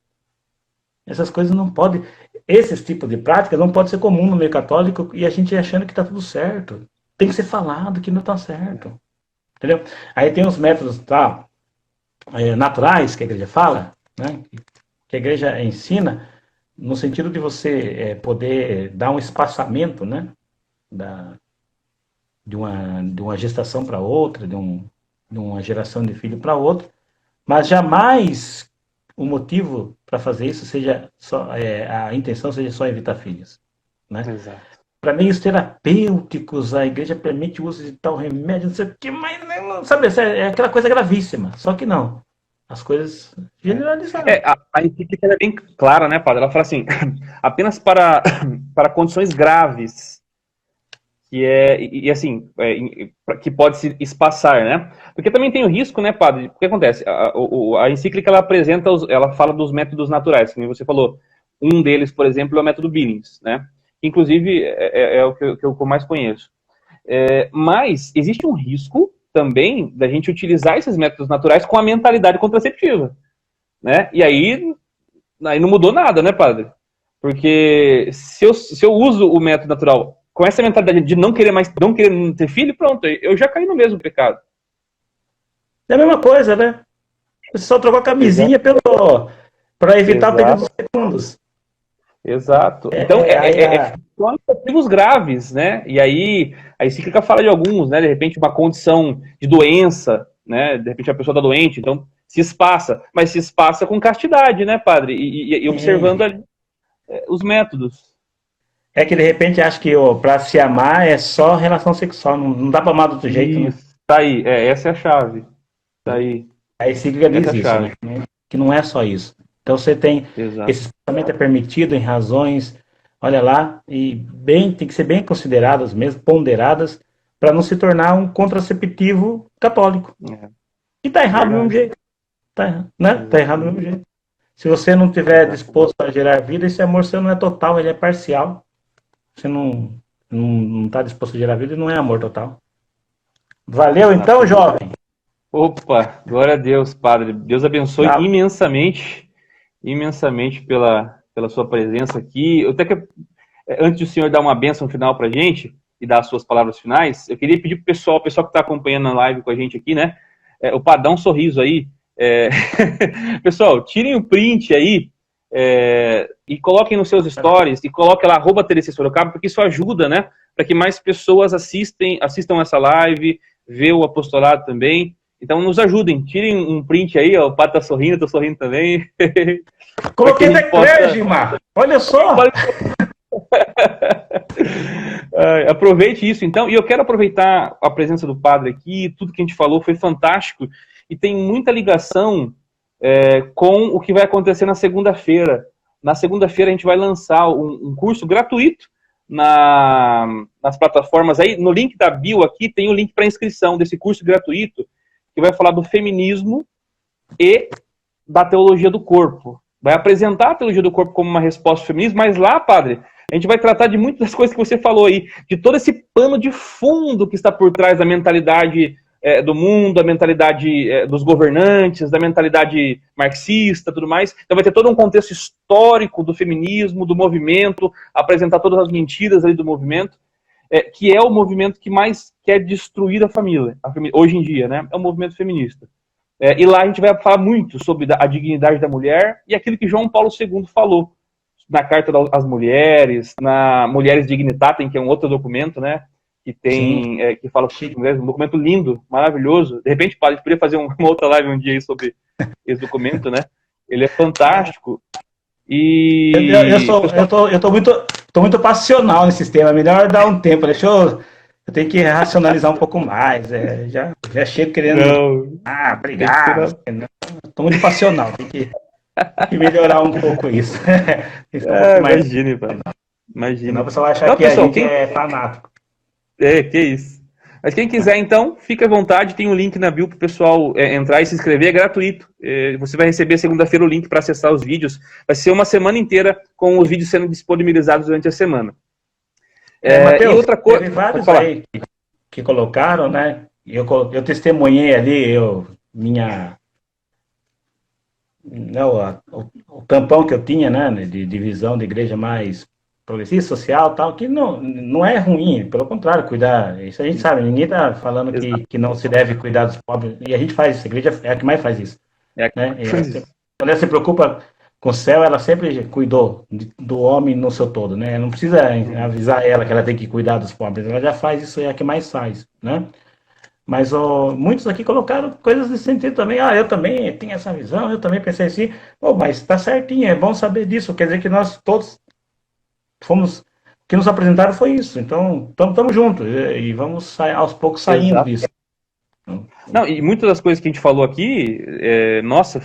[SPEAKER 6] Essas coisas não podem. Esses tipos de práticas não pode ser comum no meio católico e a gente achando que está tudo certo. Tem que ser falado que não está certo. Entendeu? Aí tem os métodos, naturais que a igreja fala, né? Que a igreja ensina, no sentido de você poder dar um espaçamento, né? De uma gestação para outra, de uma geração de filho para outra, mas jamais o motivo para fazer isso seja só, a intenção seja só evitar filhos, né?
[SPEAKER 5] Exato.
[SPEAKER 6] Para meios terapêuticos, a igreja permite o uso de tal remédio, não sei o que, mas não, sabe, é aquela coisa gravíssima. Só que não. As coisas generalizadas.
[SPEAKER 5] A encíclica é bem clara, né, padre? Ela fala assim, apenas para condições graves, que pode se espaçar, né? Porque também tem o risco, né, padre? O que acontece? A encíclica, ela fala dos métodos naturais, como você falou. Um deles, por exemplo, é o método Billings, né? Inclusive, é o que eu mais conheço. Mas existe um risco também da gente utilizar esses métodos naturais com a mentalidade contraceptiva, né? E aí não mudou nada, né, padre? Porque se eu uso o método natural com essa mentalidade de não querer ter filho, pronto, eu já caí no mesmo pecado.
[SPEAKER 6] É a mesma coisa, né? Você só trocou a camisinha para evitar o período dos fecundos.
[SPEAKER 5] Exato. Então, são motivos graves, né? E aí, a encíclica fala de alguns, né? De repente, uma condição de doença, né? De repente, a pessoa está doente, então se espaça. Mas se espaça com castidade, né, padre? E observando ali, os métodos. É
[SPEAKER 6] que, de repente, acha que para se amar é só relação sexual. Não dá para amar do outro jeito, né?
[SPEAKER 5] Tá aí. Essa é a chave. Tá aí.
[SPEAKER 6] A encíclica diz isso, né? Que não é só isso. Então você tem, esse espaçamento é permitido em razões, olha lá, e tem que ser bem consideradas mesmo, ponderadas, para não se tornar um contraceptivo católico. E tá errado do mesmo jeito. Tá errado do mesmo jeito. Se você não estiver disposto a gerar vida, esse amor seu não é total, ele é parcial. Você não está disposto a gerar vida, não é amor total. Valeu então, jovem?
[SPEAKER 5] Opa, glória a Deus, padre. Deus abençoe imensamente pela sua presença aqui. Eu até que, antes do senhor dar uma bênção final pra gente e dar as suas palavras finais, eu queria pedir pro pessoal que está acompanhando a live com a gente aqui, né? O padre, dá um sorriso aí. Pessoal, tirem o print aí e coloquem nos seus stories e coloquem lá @TDC Sorocaba, porque isso ajuda, né? Para que mais pessoas assistam essa live, vê o apostolado também. Então nos ajudem, tirem um print aí, ó, o padre tá sorrindo, eu tô sorrindo também.
[SPEAKER 6] Coloquei da Clergyman, olha só!
[SPEAKER 5] Aproveite isso então, e eu quero aproveitar a presença do padre aqui, tudo que a gente falou foi fantástico, e tem muita ligação com o que vai acontecer na segunda-feira. Na segunda-feira a gente vai lançar um curso gratuito nas plataformas aí, no link da bio aqui tem o link para inscrição desse curso gratuito, que vai falar do feminismo e da teologia do corpo. Vai apresentar a teologia do corpo como uma resposta ao feminismo, mas lá, padre, a gente vai tratar de muitas das coisas que você falou aí, de todo esse pano de fundo que está por trás da mentalidade do mundo, da mentalidade dos governantes, da mentalidade marxista, tudo mais. Então vai ter todo um contexto histórico do feminismo, do movimento, apresentar todas as mentiras ali do movimento. Que é o movimento que mais quer destruir a família hoje em dia, né? É o movimento feminista. E lá a gente vai falar muito sobre a dignidade da mulher e aquilo que João Paulo II falou na Carta às Mulheres, na Mulheres Dignitatem, que é um outro documento, né? Que tem, que fala sobre mulheres, um documento lindo, maravilhoso. De repente, a gente poderia fazer uma outra live um dia aí sobre esse documento, né? Ele é fantástico. E
[SPEAKER 6] eu tô muito passional nesse sistema. É melhor dar um tempo. Eu tenho que racionalizar um pouco mais. Já chego querendo. Obrigado. Estou muito passional. Tem que melhorar um pouco isso.
[SPEAKER 5] Imagine, pai. Imagina.
[SPEAKER 6] Senão o pessoal vai achar que a gente é fanático.
[SPEAKER 5] Que isso. Mas quem quiser, então, fique à vontade. Tem um link na bio para o pessoal entrar e se inscrever. É gratuito. Você vai receber segunda-feira o link para acessar os vídeos. Vai ser uma semana inteira com os vídeos sendo disponibilizados durante a semana.
[SPEAKER 6] Mateus, e outra coisa, teve vários aí que colocaram, né? Eu testemunhei ali, o tampão que eu tinha, né? De divisão de igreja mais progressista, social, tal, que não é ruim, pelo contrário, cuidar, isso a gente sabe, ninguém está falando que não se deve cuidar dos pobres, e a gente faz isso, a igreja é a que mais faz isso. Quando ela se preocupa com o céu, ela sempre cuidou do homem no seu todo, né? Não precisa avisar ela que ela tem que cuidar dos pobres, ela já faz isso, é a que mais faz, né? Mas muitos aqui colocaram coisas nesse sentido também. Ah, eu também tenho essa visão, eu também pensei assim. Pô, mas está certinho, é bom saber disso. Quer dizer que nós todos fomos. O que nos apresentaram foi isso. Então, estamos juntos e vamos aos poucos saindo
[SPEAKER 5] Exato.
[SPEAKER 6] disso.
[SPEAKER 5] Não, e muitas das coisas que a gente falou aqui, nossa,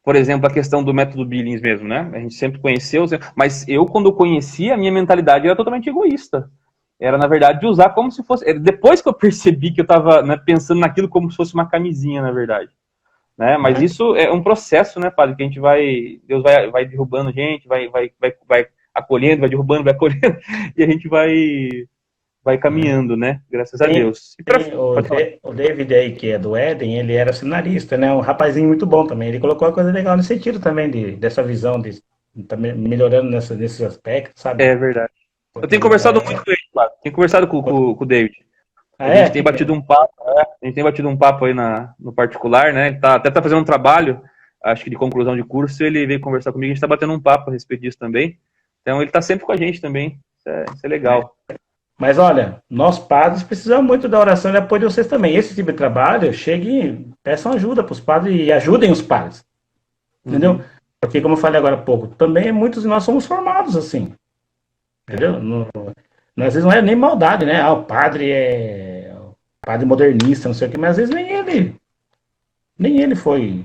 [SPEAKER 5] por exemplo, a questão do método Billings mesmo, né? A gente sempre conheceu, mas eu, quando eu conheci, a minha mentalidade era totalmente egoísta. Era, na verdade, de usar como se fosse... Depois que eu percebi que eu estava, né, pensando naquilo como se fosse uma camisinha, na verdade. Né? Mas isso é um processo, né, padre? Que a gente vai... Deus vai derrubando gente, vai acolhendo, vai derrubando, vai acolhendo, e a gente vai caminhando, né? Graças a Deus.
[SPEAKER 6] O David aí, que é do Éden, ele era cenarista, né? Um rapazinho muito bom também. Ele colocou uma coisa legal nesse sentido também, dessa visão, de tá melhorando nesses aspectos, sabe?
[SPEAKER 5] É verdade. Eu tenho conversado muito com ele, claro. Tenho conversado com o David. A gente tem batido um papo, a gente tem batido um papo aí no particular, né? Ele até tá fazendo um trabalho, acho que de conclusão de curso, ele veio conversar comigo, a gente tá batendo um papo a respeito disso também. Então ele tá sempre com a gente também. Isso é legal.
[SPEAKER 6] Mas olha, nós padres precisamos muito da oração e do apoio de vocês também. Esse tipo de trabalho, cheguem, peçam ajuda para os padres e ajudem os padres. Entendeu? Porque, como eu falei agora há pouco, também muitos de nós somos formados assim. Entendeu? Às vezes não é nem maldade, né? Ah, o padre é padre modernista, não sei o que, mas às vezes nem ele foi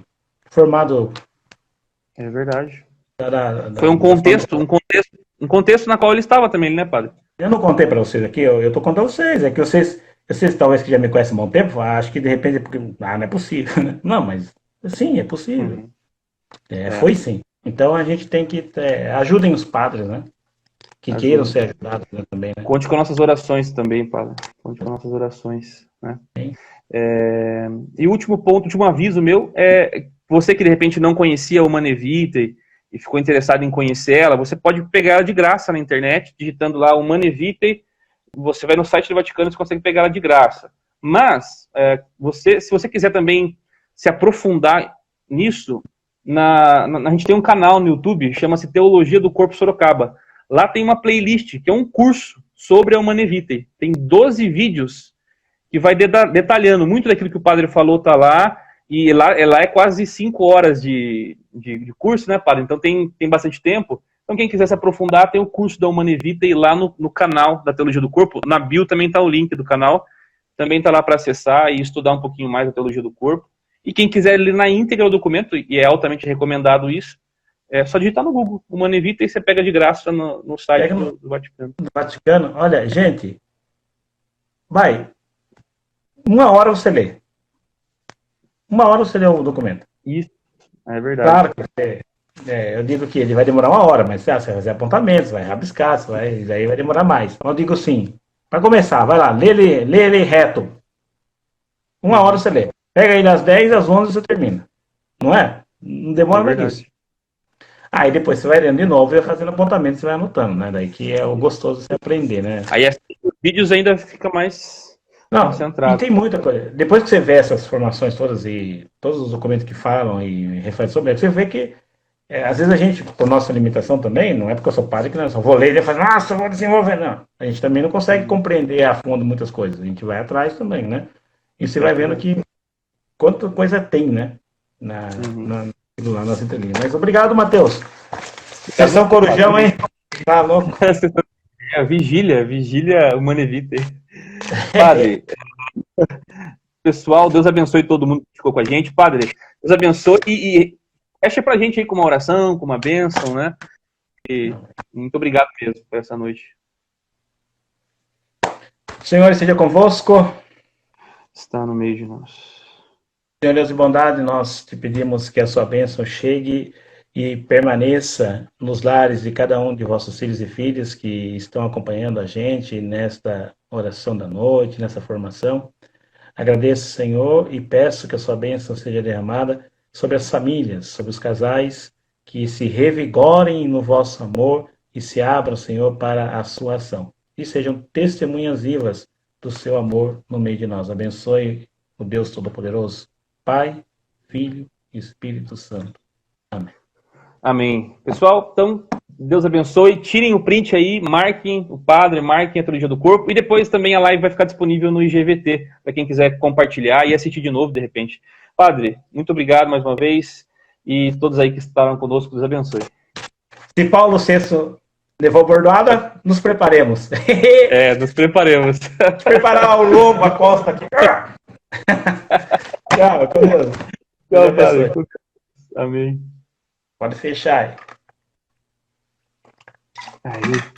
[SPEAKER 6] formado.
[SPEAKER 5] É verdade. Foi um contexto na qual ele estava também, né, padre?
[SPEAKER 6] Eu não contei para vocês aqui, eu estou contando a vocês. É que vocês talvez que já me conhecem há um bom tempo, acho que de repente é porque, não é possível, né? Não, mas sim, é possível. Foi sim. Então a gente tem que ajudem os padres, né? Que queiram ser ajudados, né, também, né?
[SPEAKER 5] Conte com nossas orações também, padre. Conte com nossas orações, né? E o último ponto, o último aviso meu é você que de repente não conhecia a Humanae Vitae e ficou interessado em conhecer ela, você pode pegar ela de graça na internet, digitando lá Humanae Vitae, você vai no site do Vaticano e você consegue pegar ela de graça. Mas, se você quiser também se aprofundar nisso, a gente tem um canal no YouTube, chama-se Teologia do Corpo Sorocaba. Lá tem uma playlist, que é um curso sobre a Humanae Vitae. Tem 12 vídeos que vai detalhando. Muito daquilo que o padre falou está lá, e lá é quase 5 horas de curso, né, padre? Então tem bastante tempo. Então quem quiser se aprofundar, tem o curso da Humanae Vitae lá no canal da Teologia do Corpo. Na bio também está o link do canal. Também está lá para acessar e estudar um pouquinho mais a Teologia do Corpo. E quem quiser ler na íntegra o documento, e é altamente recomendado isso, é só digitar no Google, Humanae Vitae, e você pega de graça no site do Vaticano.
[SPEAKER 6] Do Vaticano, olha, gente, vai, 1 hora você lê. 1 hora você lê o documento.
[SPEAKER 5] Isso, é verdade.
[SPEAKER 6] Claro que eu digo que ele vai demorar 1 hora, mas você vai fazer apontamentos, vai rabiscar, daí vai demorar mais. Então eu digo assim, para começar, vai lá, lê ele reto. 1 hora você lê. Pega ele às 10, às 11 você termina. Não é? Não demora mais disso. Aí depois você vai lendo de novo e vai fazendo apontamento, você vai anotando, né? Daí que é o gostoso de você aprender, né?
[SPEAKER 5] Aí os vídeos ainda fica mais concentrado.
[SPEAKER 6] E tem muita coisa. Depois que você vê essas formações todas e todos os documentos que falam e refletem sobre elas, você vê que às vezes a gente, por nossa limitação também, não é porque eu sou padre que eu só vou ler e falar, nossa, eu vou desenvolver, não. A gente também não consegue compreender a fundo muitas coisas. A gente vai atrás também, né? E você vai vendo que quanta coisa tem, né? Lá nas entrelinhas. Mas obrigado, Matheus. Atenção, Corujão, hein? Tá louco.
[SPEAKER 5] Vigília Humanae Vitae. Padre, pessoal, Deus abençoe todo mundo que ficou com a gente. Padre, Deus abençoe e fecha pra gente aí com uma oração, com uma bênção, né? E muito obrigado mesmo por essa noite.
[SPEAKER 6] Senhor, esteja convosco.
[SPEAKER 5] Está no meio de nós.
[SPEAKER 6] Senhor Deus de bondade, nós te pedimos que a sua bênção chegue e permaneça nos lares de cada um de vossos filhos e filhas que estão acompanhando a gente nesta oração da noite, nessa formação. Agradeço, Senhor, e peço que a sua bênção seja derramada sobre as famílias, sobre os casais, que se revigorem no vosso amor e se abram, Senhor, para a sua ação. E sejam testemunhas vivas do seu amor no meio de nós. Abençoe o Deus Todo-Poderoso, Pai, Filho e Espírito Santo. Amém.
[SPEAKER 5] Amém. Pessoal, então, Deus abençoe. Tirem o print aí, marquem o padre, marquem a teologia do corpo. E depois também a live vai ficar disponível no IGVT, para quem quiser compartilhar e assistir de novo, de repente. Padre, muito obrigado mais uma vez. E todos aí que estavam conosco, Deus abençoe.
[SPEAKER 6] Se Paulo VI levou bordoada, nos preparemos.
[SPEAKER 5] Nos preparemos.
[SPEAKER 6] Preparar o lobo, a costa aqui. Tchau, com Deus.
[SPEAKER 5] Tchau, padre. Amém.
[SPEAKER 6] Pode fechar aí.
[SPEAKER 5] Aí.